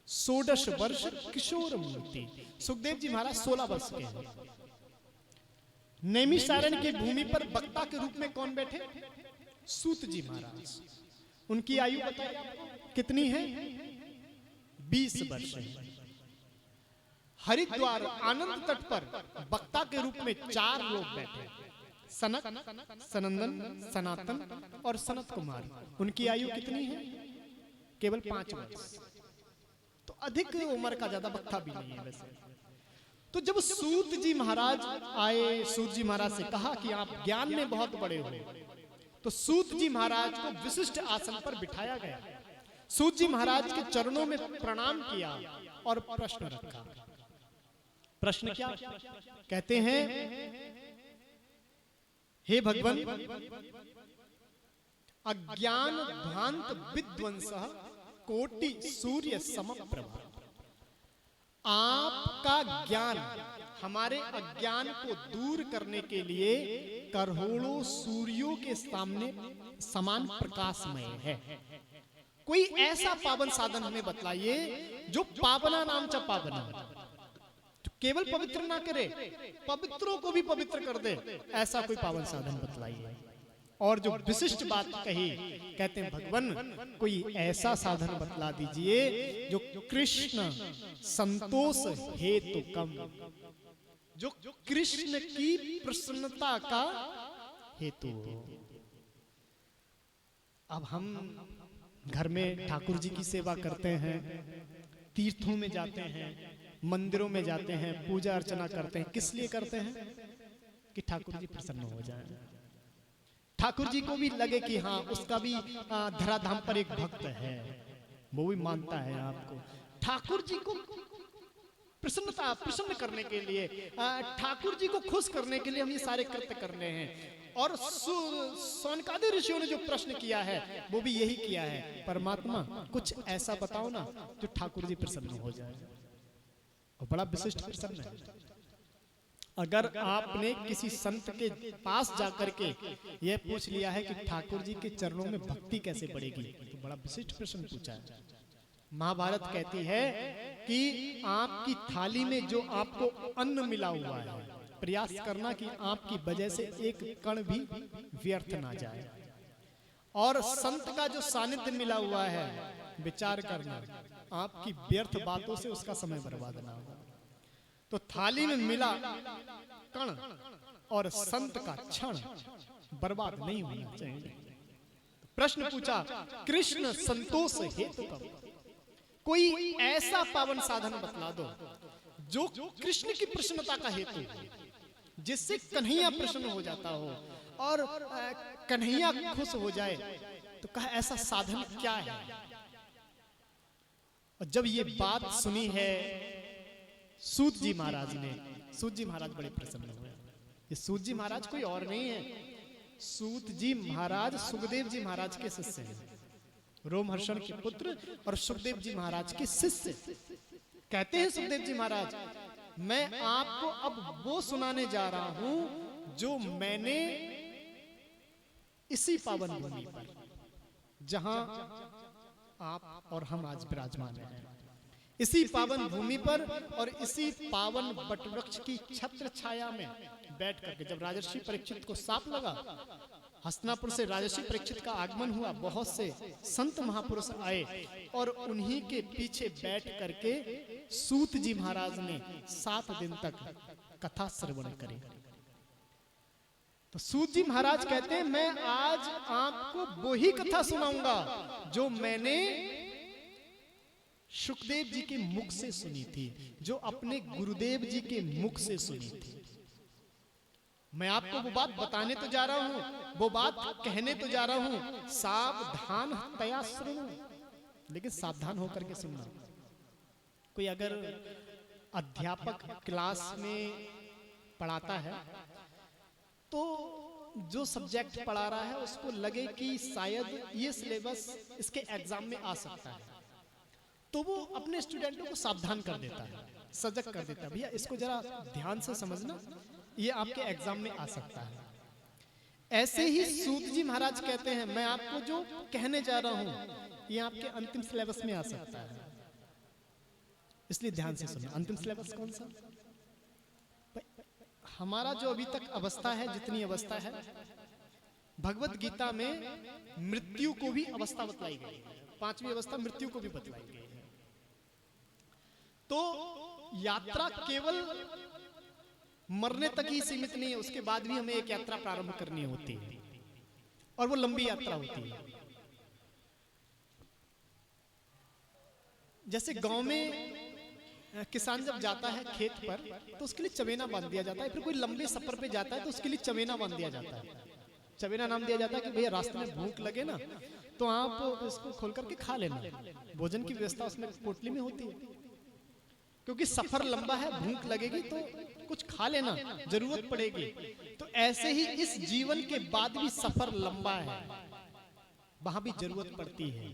16 वर्ष किशोर मूर्ति। सुखदेव जी महाराज 16 वर्ष के हैं। नैमिषारण्य की भूमि पर वक्ता के रूप में कौन बैठे? सूत जी महाराज। उनकी आयु बताइए कितनी है? 20 वर्ष है। हरिद्वार आनंद तट पर वक्ता के रूप में 4 लोग बैठे, सनक, सनंदन, सनातन और सनत कुमार। उनकी आयु कितनी है? केवल 5 वर्ष। तो अधिक उम्र का ज्यादा वक्ता भी नहीं है वैसे। तो जब सूत जी महाराज आए, सूत जी महाराज से कहा कि आप ज्ञान में बहुत बड़े हो, तो सूत जी महाराज को विशिष्ट आसन पर बिठाया गया। सूत जी महाराज के चरणों में प्रणाम किया और प्रश्न रखा। प्रश्न क्या कहते हैं? हे भगवान, अज्ञान ध्वांत विध्वंसः कोटि सूर्य समप्रभा। आपका ज्ञान हमारे अज्ञान को दूर करने के लिए करोड़ों सूर्यों के सामने समान प्रकाशमय है। कोई ऐसा पावन साधन हमें बतलाइए जो पावना नाम च पावना, केवल पवित्र ना करे, पवित्रों को भी पवित्र कर दे, ऐसा कोई पावन साधन बतलाइए। और जो विशिष्ट बात कही, कहते हैं भगवान कोई ऐसा साधन बतला दीजिए जो कृष्ण संतोष हेतु कम, जो कृष्ण की प्रसन्नता का हेतु हो। अब हम घर में ठाकुर जी की सेवा करते हैं, तीर्थों में जाते हैं, मंदिरों में जाते हैं, पूजा अर्चना करते हैं। किस लिए करते हैं? कि ठाकुर जी प्रसन्न हो जाएं, ठाकुर जी को भी लगे कि हाँ उसका भी धराधाम पर एक भक्त है, वो भी मानता है आपको। ठाकुर जी को प्रसन्न करने के लिए, ठाकुर जी को खुश करने के लिए हम ये सारे कृत्य करने हैं। और सौनकादि ऋषियों ने जो प्रश्न किया है वो भी यही किया है, परमात्मा कुछ ऐसा बताओ ना जो ठाकुर जी प्रसन्न हो जाए। और बड़ा विशिष्ट प्रसन्न है। अगर आपने किसी संत के पास जाकर के यह पूछ लिया है कि ठाकुर जी के चरणों में भक्ति कैसे बढ़ेगी, तो बड़ा विशिष्ट प्रश्न पूछा है। महाभारत कहती है कि आपकी थाली में जो आपको अन्न मिला हुआ है, प्रयास करना कि आपकी वजह से एक कण भी व्यर्थ ना जाए। और संत का जो सानिध्य मिला हुआ है, विचार करना आपकी व्यर्थ बातों से उसका समय बर्बाद ना हो। तो थाली में मिला कण और संत का क्षण बर्बाद नहीं होना चाहिए। प्रश्न पूछा, कृष्ण संतोष हेतु कम, कोई ऐसा पावन साधन बतला दो जो कृष्ण की प्रसन्नता का हेतु है, जिससे कन्हैया प्रसन्न हो जाता हो और कन्हैया खुश हो जाए। तो कहा ऐसा साधन क्या है? और जब ये बात सुनी है सूत जी महाराज ने, सूत जी महाराज बड़े प्रसन्न हुए। ये सूत जी महाराज कोई और नहीं है, सूत जी महाराज सुखदेव जी महाराज के शिष्य हैं, रोमहर्षण के पुत्र और सुखदेव जी महाराज के शिष्य। कहते हैं सुखदेव जी महाराज, मैं आपको अब वो सुनाने जा रहा हूं जो मैंने इसी पावन भूमि पर, जहां आप और हम आज विराजमान हैं, इसी पावन भूमि पर और इसी पावन वटवृक्ष की छत्र छाया में बैठ करके, जब राजर्षि परीक्षित को साप लगा, हस्तिनापुर से राजर्षि परीक्षित का आगमन हुआ, बहुत से संत महापुरुष आए और उन्हीं के पीछे बैठ करके सूत जी महाराज ने 7 दिन तक कथा श्रवण करी। तो सूत जी महाराज कहते हैं, मैं आज आपको वही कथा सुनाऊंगा जो मैंने सुखदेव जी के मुख से सुनी थी, जो अपने गुरुदेव जी के मुख से सुनी थी। मैं आपको वो बात बताने तो जा रहा हूं, वो बात कहने तो जा रहा हूं, सावधान तया सुनो, लेकिन सावधान होकर के सुनना। कोई अगर अध्यापक क्लास में पढ़ाता है तो जो सब्जेक्ट पढ़ा रहा है उसको लगे कि शायद ये सिलेबस इसके एग्जाम में आ सकता है, तो वो अपने स्टूडेंटों को सावधान कर देता है सजग कर देता है। भैया इसको जरा ध्यान से समझना, ये आपके एग्जाम में आ सकता है। ऐसे ही सूत जी महाराज कहते हैं, मैं आपको जो कहने जा रहा हूं ये आपके अंतिम सिलेबस में आ सकता है, इसलिए ध्यान से सुनना। अंतिम सिलेबस कौन सा? हमारा जो अभी तक अवस्था है, जितनी अवस्था है भगवत गीता में मृत्यु को भी अवस्था बतलाई गई है, पांचवी अवस्था मृत्यु को भी बतलाई गई है। तो यात्रा केवल मरने तक ही सीमित नहीं है, उसके बाद भी हमें एक यात्रा प्रारंभ करनी होती है और वो लंबी यात्रा होती है। जैसे गांव में किसान जब जाता है खेत पर तो उसके लिए चवेना बांध दिया जाता है, फिर कोई लंबे सफर पे जाता है तो उसके लिए चवेना बांध दिया जाता है। चवेना नाम दिया जाता है कि भैया रास्ते में भूख लगे ना तो आप इसको खोल करके खा लेना, भोजन की व्यवस्था उसमें पोटली में होती है, क्योंकि सफर लंबा है, भूख लगेगी तो कुछ खा लेना, जरूरत पड़ेगी। तो ऐसे ही इस जीवन के बाद भी सफर लंबा है, वहां भी जरूरत पड़ती है।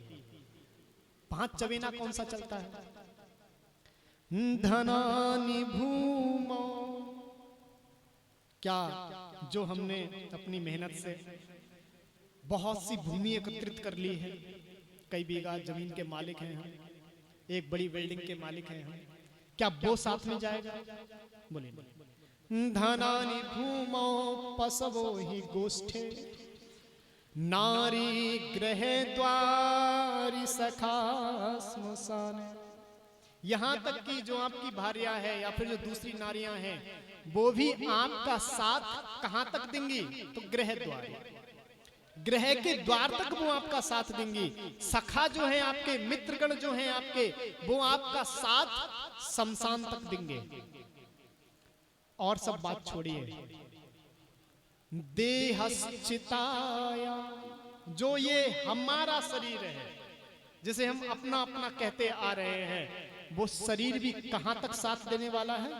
5 चवेना कौन सा चलता है? धनानि भूमौ, क्या जो हमने अपनी मेहनत से बहुत सी भूमि एकत्रित कर ली है, कई बीघा जमीन के मालिक हैं हम, एक बड़ी बिल्डिंग के मालिक हैं हम, क्या वो साथ में जाएगा? बोले धनानि भूमौ पसवो ही गोष्ठे, नारी गृह द्वारी सखा स्मशान। यहां तक कि जो आपकी भार्या है या फिर जो दूसरी नारियां हैं वो भी आपका साथ कहां तक देंगी? तो गृह द्वार, ग्रह के द्वार तक वो आपका साथ देंगी। सखा जो है आपके, मित्रगण जो हैं आपके, वो आपका साथ शमशान तक देंगे। और सब बात छोड़िए, देहश्चिताया, जो ये हमारा शरीर है जिसे हम अपना अपना कहते आ रहे हैं, वो शरीर भी कहां तक साथ देने वाला है?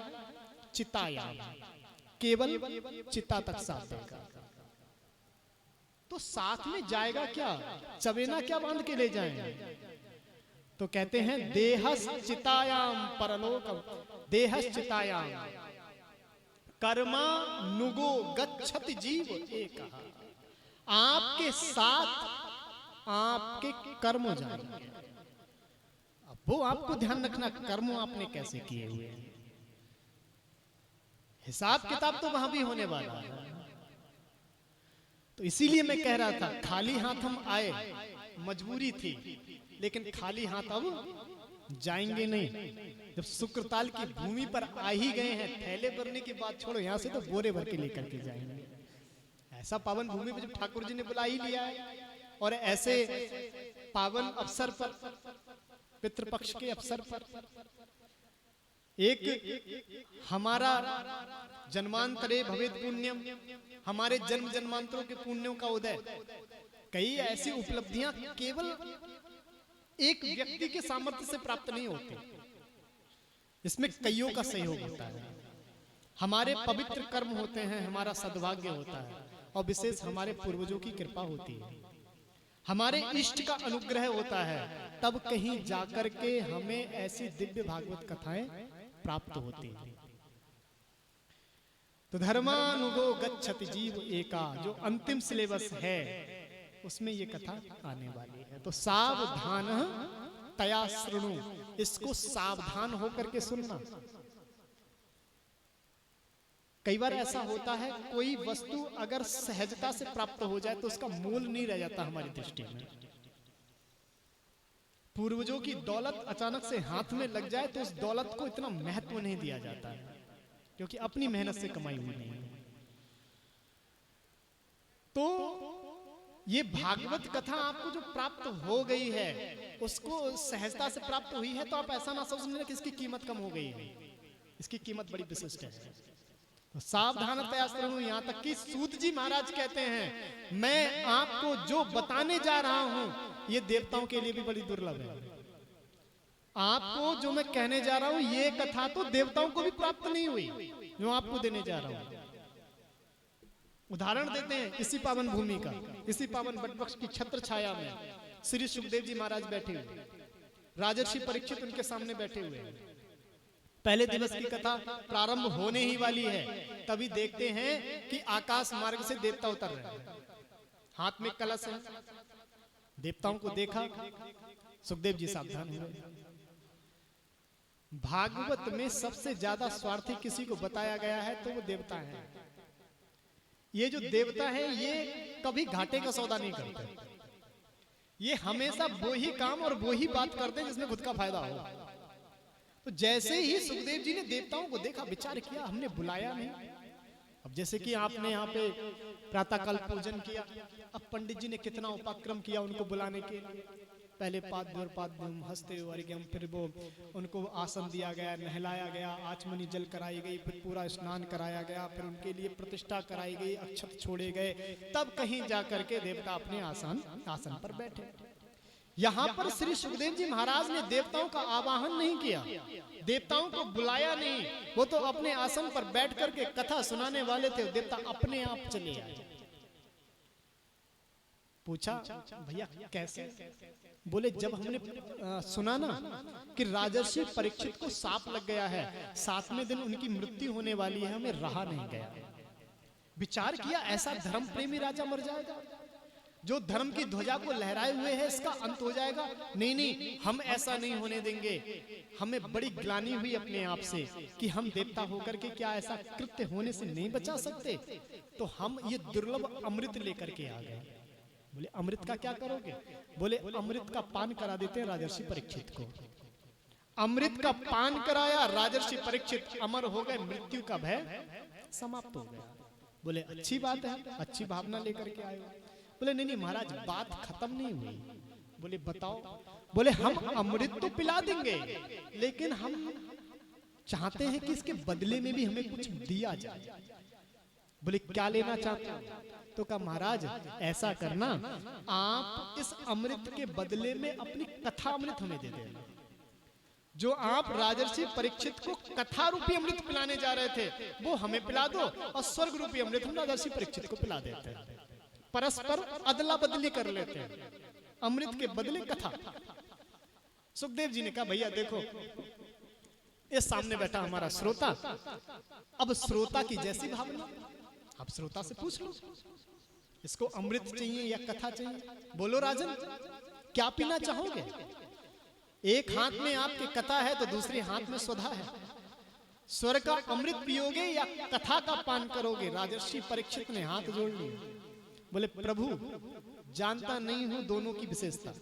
चितायाम, केवल चिता तक साथ देगा। तो साथ में जाएगा क्या? चवेना क्या बांध के ले जाएंगे? तो कहते हैं देहश्चितायाम परलोकम, देहश्चितायाम कर्मा नुगो गच्छति जीव एक, आपके साथ आपके कर्म जाएंगे। अब वो आपको ध्यान रखना, कर्म आपने कैसे किए हुए हैं, हिसाब किताब तो वहां भी होने वाला है। तो इसीलिए मैं कह रहा था खाली हाथ हम आए, मजबूरी थी, लेकिन खाली हाथ अब जाएंगे नहीं। जब शुक्रताल की भूमि पर आ ही गए हैं, थैले भरने की बात छोड़ो, यहां से तो बोरे भर के लेकर के जाएंगे। ऐसा पावन भूमि पे जब ठाकुर जी ने बुला ही लिया है, और ऐसे पावन अवसर पर, पितृपक्ष के अवसर पर, एक हमारा जन्मांतरे भवेत पुण्यम, हमारे जन्म जन्मांतरों के पुण्यों का उदय, कई ऐसी उपलब्धियां केवल एक व्यक्ति के सामर्थ्य से प्राप्त नहीं होती, इसमें कईयों का सहयोग होता है। हमारे पवित्र कर्म होते हैं, हमारा सद्भाग्य होता है, और विशेष हमारे पूर्वजों की कृपा होती है, हमारे इष्ट का अनुग्रह होता है, तब कहीं जाकर के हमें ऐसी दिव्य भागवत कथाएं प्राप्त होती हैं। तो धर्मानुगो गच्छति जीव एका, जो अंतिम सिलेबस है उसमें ये कथा आने वाली है। तो सावधान तया शृणु, इसको सावधान होकर के सुनना। कई बार ऐसा होता है, कोई वस्तु अगर सहजता से प्राप्त हो जाए तो उसका मूल नहीं रह जाता हमारी दृष्टि में। पूर्वजों की दौलत अचानक से हाथ में लग जाए तो उस दौलत को इतना महत्व नहीं दिया जाता है, क्योंकि अपनी मेहनत से कमाई हुई नहीं है। तो ये भागवत कथा आपको जो प्राप्त हो गई है, उसको सहजता से प्राप्त हुई है, तो आप ऐसा ना समझना कि इसकी कीमत कम हो गई है, इसकी कीमत बड़ी विशिष्ट है। तो सावधानतया सुनो, यहाँ तक कि सूत जी महाराज कहते हैं, मैं आपको जो बताने जा रहा हूं ये देवताओं के लिए भी बड़ी दुर्लभ है। आपको जो मैं कहने जा रहा हूं, ये कथा तो देवताओं को भी प्राप्त नहीं हुई जो आपको देने जा रहा हूं। उदाहरण देते हैं इसी पावन भूमि का, इसी पावन वटवृक्ष की छत्र छाया में श्री सुखदेव जी महाराज बैठे हुए, राजर्षि परीक्षित उनके सामने बैठे हुए हैं। पहले दिवस की कथा प्रारंभ होने ही वाली है, तभी देखते हैं कि आकाश मार्ग से देवता उतर रहे हैं, हाथ में कलश है। देवताओं को देखा, सुखदेव जी सावधान हुए। भागवत में सबसे ज्यादा स्वार्थी किसी को बताया गया है तो वो देवता है। ये जो देवता है ये कभी घाटे का सौदा नहीं करते, ये हमेशा वो ही काम और वो ही बात करते हैं जिसमें खुद का फायदा हो। तो जैसे ही सुखदेव जी ने देवताओं को देखा, विचार किया, हमने बुलाया नहीं। अब जैसे कि आपने यहाँ पे प्रातःकाल पूजन किया, अब पंडित जी ने कितना उपक्रम किया उनको बुलाने के लिए। पहले पाद्यम हंसते अर्घ्यम, फिर वो उनको आसन दिया गया, नहलाया गया, आचमनी जल कराई गई, फिर पूरा स्नान कराया गया, फिर उनके लिए प्रतिष्ठा कराई गई, अक्षत छोड़े गए, तब कहीं जाकर के देवता अपने आसन पर बैठे। यहाँ पर श्री सुखदेव जी महाराज ने देवताओं का आवाहन नहीं किया, देवताओं को बुलाया नहीं, वो तो अपने आसन पर बैठ करके कथा सुनाने वाले थे। देवता अपने आप चले आए। पूछा भैया कैसे? बोले जब हमने सुना ना कि राजर्षि परीक्षित को सांप लग गया है, 7वें दिन उनकी मृत्यु होने वाली है, हमें रहा नहीं गया। विचार किया ऐसा धर्म प्रेमी राजा मर जाएगा, जो धर्म की ध्वजा को लहराए हुए है, इसका अंत हो जाएगा। नहीं नहीं, हम ऐसा नहीं होने देंगे। हमें बड़ी ग्लानि हुई अपने आप से कि हम देवता होकर के क्या ऐसा कृत्य होने से नहीं बचा सकते। तो हम ये दुर्लभ अमृत लेकर के आ गए। बोले अमृत का क्या करोगे? बोले अमृत का पान करा देते हैं राजर्षि परीक्षित को। अमृत का पान कराया, राजर्षि परीक्षित अमर हो गए, मृत्यु का भय समाप्त हो गया। बोले अच्छी बात है, अच्छी भावना लेकर के आए। बोले नहीं नहीं महाराज, बात खत्म नहीं हुई। बोले बताओ। बोले हम अमृत तो पिला देंगे, लेकिन हम चाहते हैं कि इसके बदले में भी हमें कुछ दिया जाए। बोले क्या लेना चाहते हो? तो कहा महाराज ऐसा करना, आप इस अमृत के बदले में अपनी कथा अमृत हमें दे देना। जो आप राजर्षि परीक्षित को कथा रूपी अमृत पिलाने जा रहे थे, वो हमें पिला दो, और स्वर्ग रूपी अमृत हम राजर्षि परीक्षित को पिला देते हैं। परस्पर अदला बदली कर लेते हैं, अमृत के बदले कथा। सुखदेव जी ने कहा भैया देखो, ये सामने बैठा हमारा श्रोता, अब श्रोता की जैसी भावना, आप श्रोता से पूछ लो, इसको अमृत चाहिए या कथा चाहिए? बोलो राजन, क्या पीना चाहोगे? एक हाथ में आपके कथा है तो दूसरे हाथ में स्वधा है। स्वर्ग का अमृत पियोगे या कथा का पान करोगे? राजर्षि परीक्षित ने हाथ जोड़ लिए। बोले प्रभु जानता नहीं हूं दोनों की विशेषता,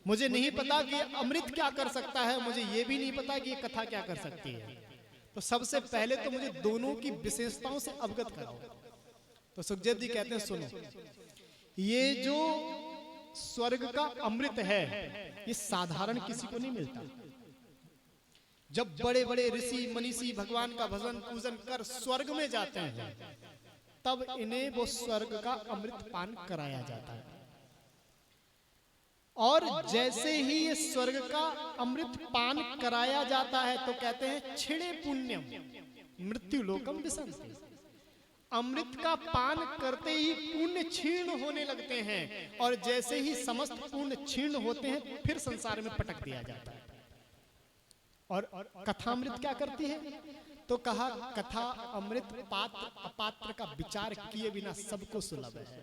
मुझे नहीं पता कि अमृत क्या कर सकता है, मुझे ये भी नहीं पता कि ये कथा क्या कर सकती है। तो सबसे पहले तो मुझे दोनों की विशेषताओं से अवगत कराओ। तो सुखदेव जी कहते हैं सुनो, ये जो स्वर्ग का अमृत है ये साधारण किसी को नहीं मिलता। जब बड़े बड़े ऋषि मनीषी भगवान का भजन पूजन कर स्वर्ग में जाते हैं, तब इन्हें वो स्वर्ग का अमृत पान कराया जाता है। और जैसे ही ये स्वर्ग का अमृत पान कराया जाता है तो कहते हैं छिड़े पुण्यम मृत्यु लोकम विसंति। अमृत का पान करते ही पुण्य क्षीण होने लगते हैं, और जैसे ही समस्त पुण्य क्षीण होते हैं फिर संसार में पटक दिया जाता है। और कथामृत क्या करती है? तो कहा कथा अमृत पात्र अपात्र का विचार किए बिना सबको सुलभ है,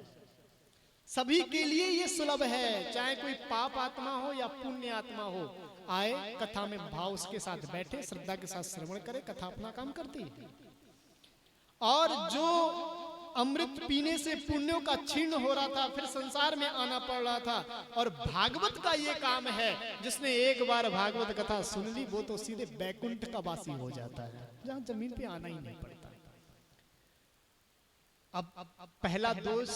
सभी के लिए ये सुलभ है। चाहे कोई पाप आत्मा हो या पुण्य आत्मा हो, आए कथा में भाव उसके साथ बैठे, श्रद्धा के साथ श्रवण करे, कथा अपना काम करती है। और जो अमृत पीने से पुण्यों का क्षीण हो रहा था, फिर संसार में आना पड़ रहा था, और भागवत का ये काम है, जिसने एक बार भागवत कथा सुन ली वो तो सीधे बैकुंठ का वासी हो जाता है, जहां जमीन पे आना ही नहीं पड़ता। अब पहला दोष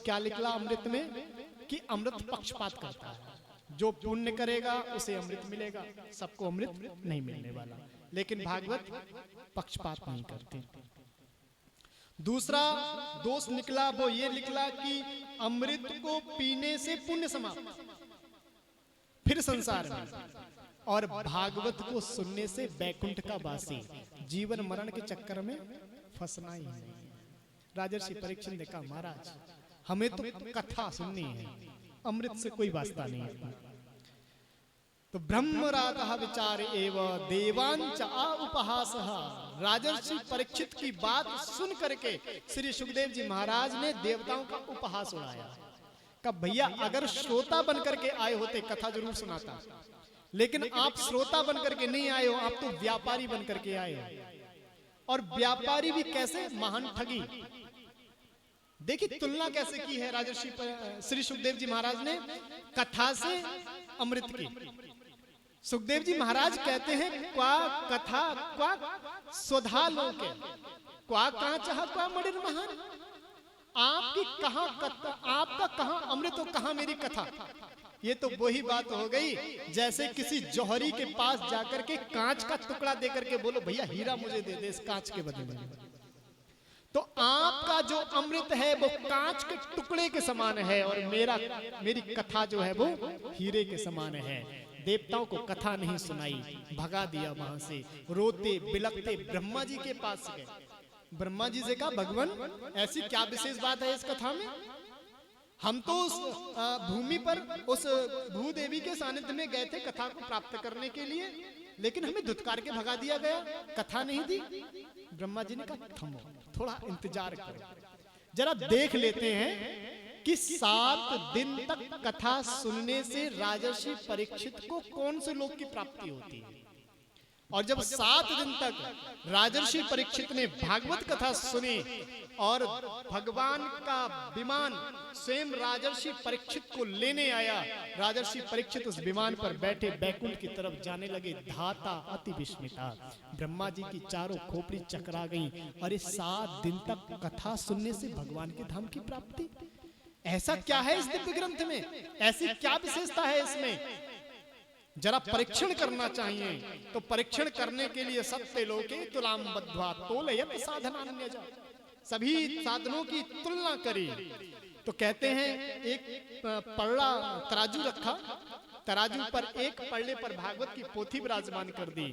क्या निकला अमृत में कि अमृत पक्षपात करता है। जो पुण्य करेगा उसे अमृत मिलेगा, सबको अमृत नहीं मिलने वाला। लेकिन भागवत पक्षपात नहीं करते। दूसरा दोष निकला वो ये निकला कि अमृत को पीने से पुण्य समाप्त, फिर संसार में, और भागवत को सुनने से बैकुंठ का वासी, जीवन मरण के चक्कर में फंसना ही नहीं। राजर्षि परीक्षित ने कहा महाराज हमें तो कथा सुननी है, अमृत से कोई वास्ता नहीं है। तो ब्रह्मरातः विचार एव देवांच आ उपहास। राजर्षि परीक्षित की बात सुन करके श्री सुखदेव जी महाराज ने देवताओं का उपहास उड़ाया। कब भैया अगर श्रोता बन करके आए होते कथा जरूर सुनाता, लेकिन आप श्रोता बन करके नहीं आए हो, आप तो व्यापारी बन करके आए हो। और व्यापारी भी कैसे, महान ठगी। देखिए तुलना कैसे की है राजर्षि श्री सुखदेव जी महाराज ने कथा से अमृत की। सुखदेव जी महाराज कहते हैं क्वा कथा क्वा स्वधा लोके क्वा कांचह क्वा मणिर महान। आपकी कहां कथा, आपका कहां अमृत और कहां मेरी कथा। ये तो वही बात हो गई जैसे किसी जौहरी के पास जाकर के कांच का टुकड़ा देकर के बोलो भैया हीरा मुझे दे दे इस कांच के बदले में। तो आपका जो अमृत है वो कांच के टुकड़े के समान है और मेरी कथा जो है वो हीरे के समान है। देवताओं को कथा नहीं सुनाई, भगा दिया वहां से। रोते बिलखते ब्रह्मा जी के पास गए। ब्रह्मा जी से कहा भगवान ऐसी क्या विशेष बात है इस कथा में। हम तो उस भूमि पर उस भूदेवी के सानिध्य में गए थे कथा को प्राप्त करने के लिए, लेकिन हमें धुतकार के भगा दिया गया, कथा नहीं दी। ब्रह्मा जी ने कहा थमो, थोड़ा इंतजार करो, जरा देख लेते हैं कि 7 दिन तक कथा सुनने से राजर्षि परीक्षित को कौन से लोक की प्राप्ति होती है। और जब 7 दिन तक राजर्षि परीक्षित ने भागवत कथा सुनी और भगवान का विमान स्वयं राजर्षि परीक्षित को लेने आया, राजर्षि परीक्षित उस विमान पर बैठे बैकुंठ की तरफ जाने लगे। धाता अति विस्मिता, ब्रह्मा जी की चारों खोपड़ी चकरा गई। और इस 7 दिन तक कथा सुनने से भगवान के धाम की प्राप्ति, ऐसा क्या है इस दिव्य ग्रंथ में, ऐसी क्या विशेषता है इसमें। जरा परीक्षण करना चाहिए। तो परीक्षण करने के लिए सत्य लोके तुलाम बद्ध्वा तोलयत साधनान्यजा, सभी साधनों की तुलना करी। तो कहते हैं एक पल्ला तराजू रखा, तराजू पर एक पल्ले पर भागवत की पोथी विराजमान कर दी,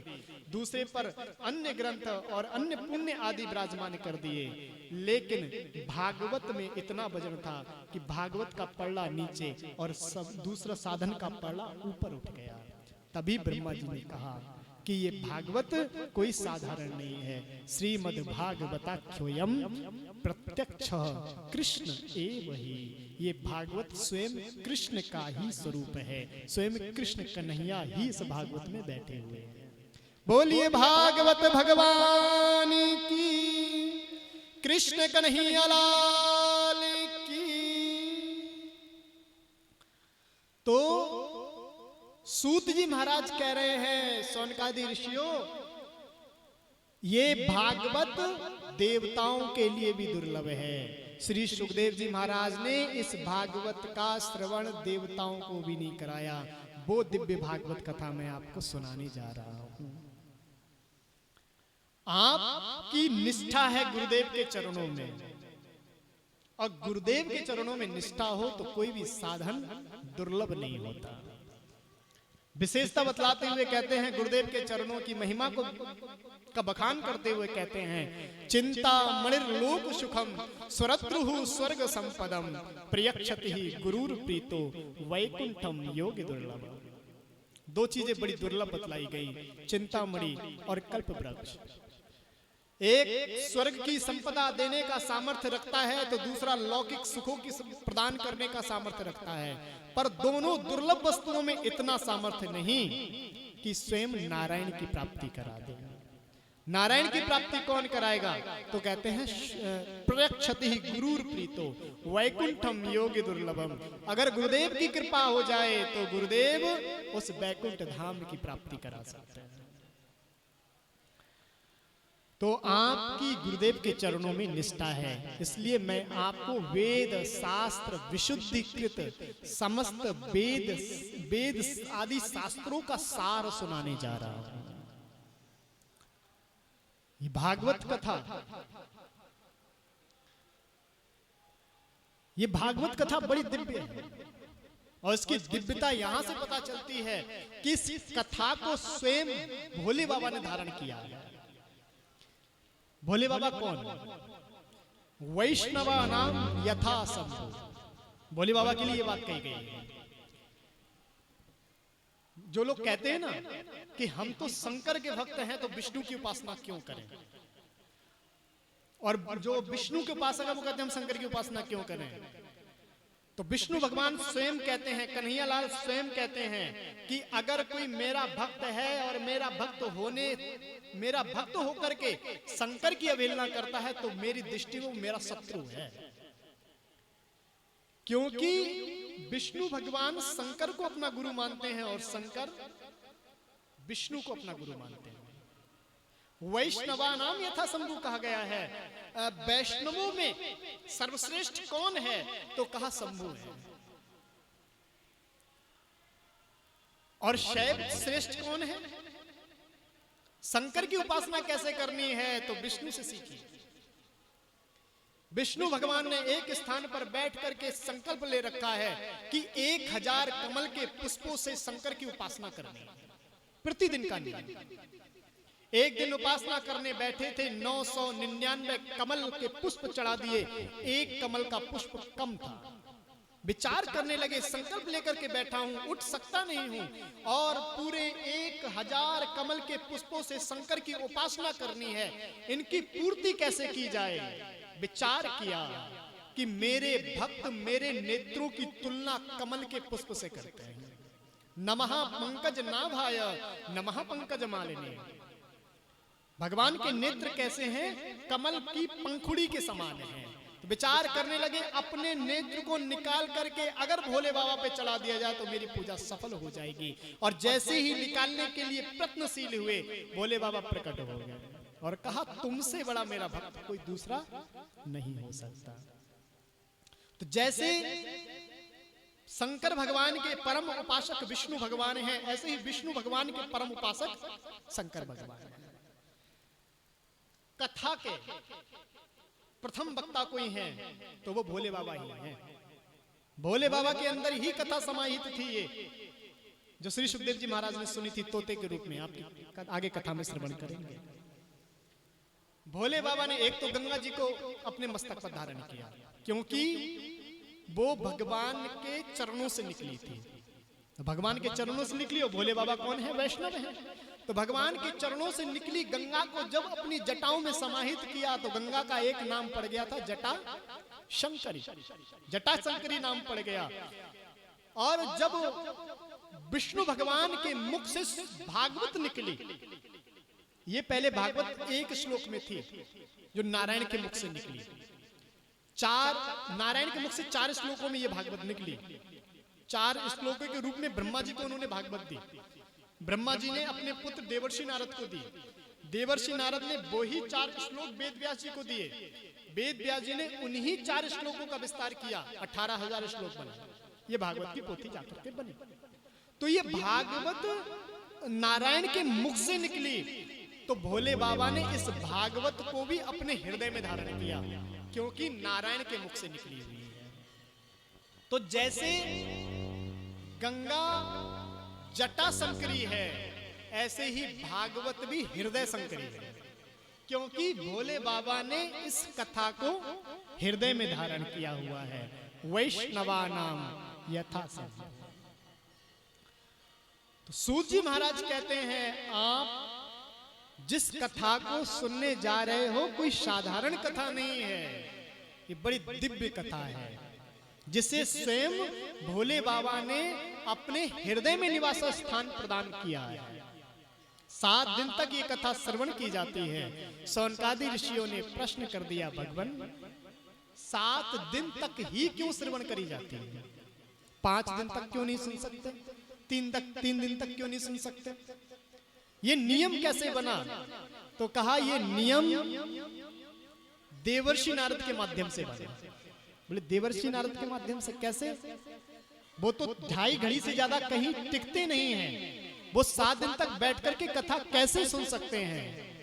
दूसरे पर अन्य ग्रंथ और अन्य पुण्य आदि विराजमान कर दिए। लेकिन भागवत में इतना वजन था कि भागवत का पल्ला नीचे और सब दूसरा साधन का पल्ला ऊपर उठ गया। तभी ब्रह्मा जी ने कहा कि ये भागवत कोई साधारण नहीं है। श्रीमद् भागवताख्योयम प्रत्यक्ष कृष्ण एव ही। ये भागवत स्वयं कृष्ण का ही स्वरूप है, स्वयं कृष्ण कन्हैया ही इस भागवत में बैठे हुए हैं। बोलिए भागवत भगवान की, कृष्ण कन्हैया लाल की। तो सूत जी महाराज कह रहे हैं सौनकादि ऋषियों, ये भागवत देवताओं के लिए भी दुर्लभ है। श्री सुखदेव जी महाराज ने इस भागवत का श्रवण देवताओं को भी नहीं कराया। वो दिव्य भागवत कथा मैं आपको सुनाने जा रहा हूं। आपकी निष्ठा है गुरुदेव के चरणों में, और गुरुदेव के चरणों में निष्ठा हो तो कोई भी साधन दुर्लभ नहीं होता। विशेषता बतलाते हुए कहते हैं, गुरुदेव के चरणों की महिमा का बखान करते हुए कहते हैं, चिंता मणिर लोक सुखम स्वरत्रु स्वर्ग संपदम प्रियक्षति ही गुरुर प्रीतो वैकुंठम योग दुर्लभ। 2 चीजें बड़ी दुर्लभ बतलाई गई, चिंतामणि और कल्प वृक्ष। एक स्वर्ग की संपदा देने का सामर्थ्य रखता है तो दूसरा लौकिक सुखों की प्रदान करने का सामर्थ्य रखता है, पर दोनों दुर्लभ वस्तुओं में इतना सामर्थ्य नहीं कि स्वयं नारायण की प्राप्ति करा दे। नारायण की प्राप्ति कौन कराएगा? तो कहते हैं प्रयक्षति गुरुर प्रीतो वैकुंठम योग दुर्लभम। अगर गुरुदेव की कृपा हो जाए तो गुरुदेव उस वैकुंठ धाम की प्राप्ति करा सकते हैं। तो आपकी गुरुदेव के चरणों में निष्ठा है, इसलिए मैं आपको वेद शास्त्र विशुद्धिकृत समस्त वेद आदि शास्त्रों का सार सुनाने जा रहा हूं। ये भागवत कथा, ये भागवत कथा बड़ी दिव्य है, और इसकी दिव्यता यहां से पता चलती है कि इस कथा को स्वयं भोले बाबा ने धारण किया है। भोले बाबा कौन? वैष्णवा नाम यथा संभव। भोले बाबा के लिए ये बात कही गई है। जो लोग कहते हैं ना कि हम तो शंकर के भक्त हैं तो विष्णु की उपासना क्यों करें, और जो विष्णु के उपासक है वो कहते हैं हम शंकर की उपासना क्यों करें। तो विष्णु भगवान स्वयं कहते हैं, कन्हैयालाल स्वयं कहते हैं कि अगर कोई मेरा भक्त है और मेरा भक्त होकर के शंकर की अवहेलना करता है तो मेरी दृष्टि में मेरा शत्रु है। क्योंकि विष्णु भगवान शंकर को अपना गुरु मानते हैं और शंकर विष्णु को अपना गुरु मानते हैं। वैष्णवा नाम यथा शंभु कहा गया है। वैष्णवों में सर्वश्रेष्ठ कौन है तो कहा शंभु है। और शैव श्रेष्ठ कौन है? शंकर की उपासना कैसे करनी है तो विष्णु से सीखिए। विष्णु भगवान ने एक स्थान पर बैठ करके संकल्प ले रखा है कि 1000 कमल के पुष्पों से शंकर की उपासना करनी है, प्रतिदिन का नियम। एक दिन उपासना करने बैठे थे, 999 कमल के पुष्प चढ़ा दिए, एक कमल का पुष्प कम था। विचार करने लगे, संकल्प लेकर के बैठा हूं, उठ सकता नहीं हूं, और पूरे 1000 कमल के पुष्पों से शंकर की उपासना करनी है, इनकी पूर्ति कैसे की जाए। विचार किया कि मेरे भक्त मेरे नेत्रों की तुलना कमल के पुष्प से करते हैं। नमः पंकज नाभाय नमः पंकज मालिनी। भगवान के नेत्र कैसे हैं? कमल की पंखुड़ी के समान हैं। तो विचार करने लगे, अपने नेत्र को निकाल करके अगर भोले बाबा पे चढ़ा दिया जाए तो मेरी पूजा सफल हो जाएगी। और जैसे ही निकालने के लिए प्रयत्नशील हुए, भोले बाबा प्रकट हो गए और कहा, तुमसे बड़ा मेरा भक्त कोई दूसरा नहीं हो सकता। तो जैसे शंकर भगवान के परम उपासक विष्णु भगवान हैं, ऐसे ही विष्णु भगवान के परम उपासक शंकर भगवान हैं। कथा के प्रथम वक्ता कोई हैं तो वो भोले बाबा ही हैं। भोले बाबा के अंदर ही कथा समाहित थी, ये जो श्री सुखदेव जी महाराज ने सुनी थी तोते के रूप में। आप आगे कथा में श्रवण करेंगे। भोले बाबा ने एक तो गंगा जी को अपने मस्तक पर धारण किया, क्योंकि वो भगवान के चरणों से निकली थी। भगवान के चरणों से निकली, और भोले बाबा कौन है? वैष्णव है। तो भगवान के चरणों से निकली गंगा को जब अपनी जटाओं में समाहित किया तो गंगा का एक नाम पड़ गया था जटा शंकरी। जटा शंकरी नाम पड़ गया। और जब विष्णु भगवान के मुख से भागवत निकली, ये पहले भागवत एक श्लोक में थी जो नारायण के मुख से निकली। नारायण के मुख से 4 श्लोकों में ये भागवत निकली। 4 श्लोकों के रूप में ब्रह्मा जी को उन्होंने भागवत दी। ब्रह्मा जी ने अपने पुत्र देवर्षि नारद को दी। देवर्षि नारद ने वही 4 श्लोक वेद व्यास जी को दिए। वेद व्यास जी ने उन्हीं 4 श्लोकों का विस्तार किया, 18,000 श्लोक बने। ये भागवत की पोथी जाकर के बनी। तो ये भागवत नारायण के मुख से निकली, तो भोले बाबा ने इस भागवत को भी अपने हृदय में धारण किया, क्योंकि नारायण के मुख से निकली हुई है। तो जैसे गंगा जटा संकरी है, ऐसे ही भागवत भी हृदय संकरी है, क्योंकि भोले बाबा ने इस कथा को हृदय में धारण किया हुआ है। वैष्णवा नाम यथा शंभु। तो सूत जी महाराज कहते हैं, आप जिस कथा को सुनने जा रहे हो कोई साधारण कथा नहीं है, ये बड़ी दिव्य कथा है, जिसे स्वयं भोले बाबा ने अपने हृदय में निवास स्थान प्रदान किया है। 7 दिन तक ये कथा श्रवण की जाती है। शौनकादि ऋषियों ने प्रश्न कर दिया, भगवान 7 दिन तक ही क्यों श्रवण करी जाती है? 5 दिन तक क्यों नहीं सुन सकते? 3 दिन तक क्यों नहीं सुन सकते? ये नियम कैसे बना? तो कहा ये नियम देवर्षि नारद के माध्यम से बना। बोले देवर्षि नारद के माध्यम से कैसे? वो तो 2.5 घड़ी से ज्यादा कहीं टिकते नहीं हैं, वो 7 दिन तक बैठ करके कथा कैसे सुन सकते हैं?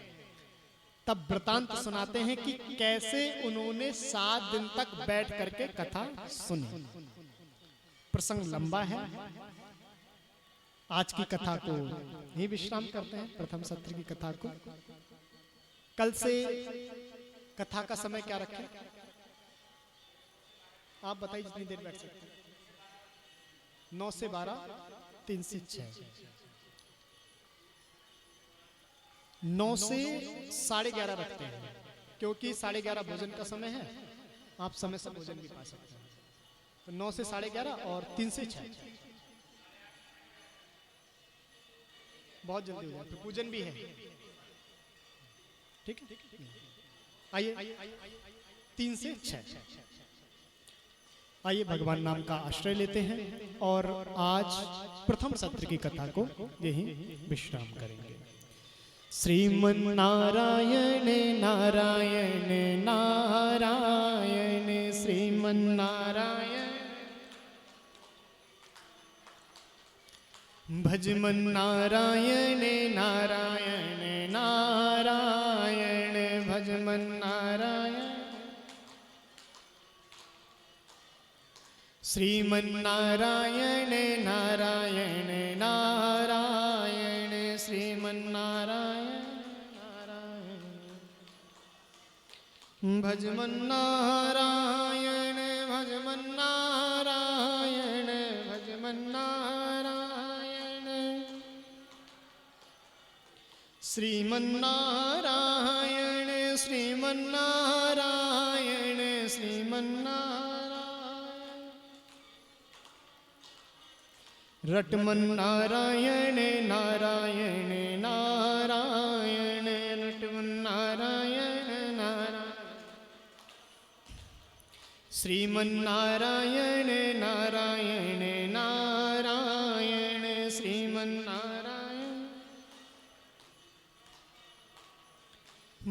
तब वृतांत सुनाते हैं कि कैसे उन्होंने 7 दिन तक बैठ करके कथा सुनी। प्रसंग लंबा है, आज की कथा को ही विश्राम करते हैं, प्रथम सत्र की कथा को। कल से कथा का समय क्या रखें? आप बताइए, जितनी देर बैठ सकते हैं। 9 से 12 3 से 6, 9 से 11:30 रखते हैं, क्योंकि 11:30 भोजन का समय है, आप समय से भोजन भी पा सकते हैं। तो 9 से 11:30 और 3 से 6 बहुत जल्दी हो जाए, फिर पूजन भी है। ठीक है, आइए 3 से 6। आइए भगवान नाम का आश्रय लेते हैं और आज प्रथम सत्र की कथा को यही विश्राम करेंगे। श्रीमन नारायण नारायण नारायण, श्रीमन नारायण भजमन नारायण नारायण नारायण, भजमन नारायण श्रीमन नारायण नारायण नारायण, श्रीमन नारायण नारायण भजमन नारायण भजमन नारायण भजमन नारायण, श्रीमन नारायण श्रीमन नारायण श्रीमन नारायण, रटमन नारायण नारायण नारायण, रटमन नारायण नारायण, श्रीमन नारायण नारायण नारायण, श्रीमन नारायण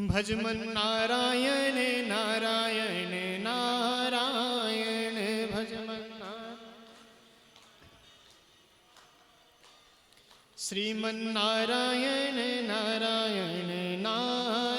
भजमन नारायण नारायण नारायण, भजमन श्रीमन नारायण नारायण नारायण।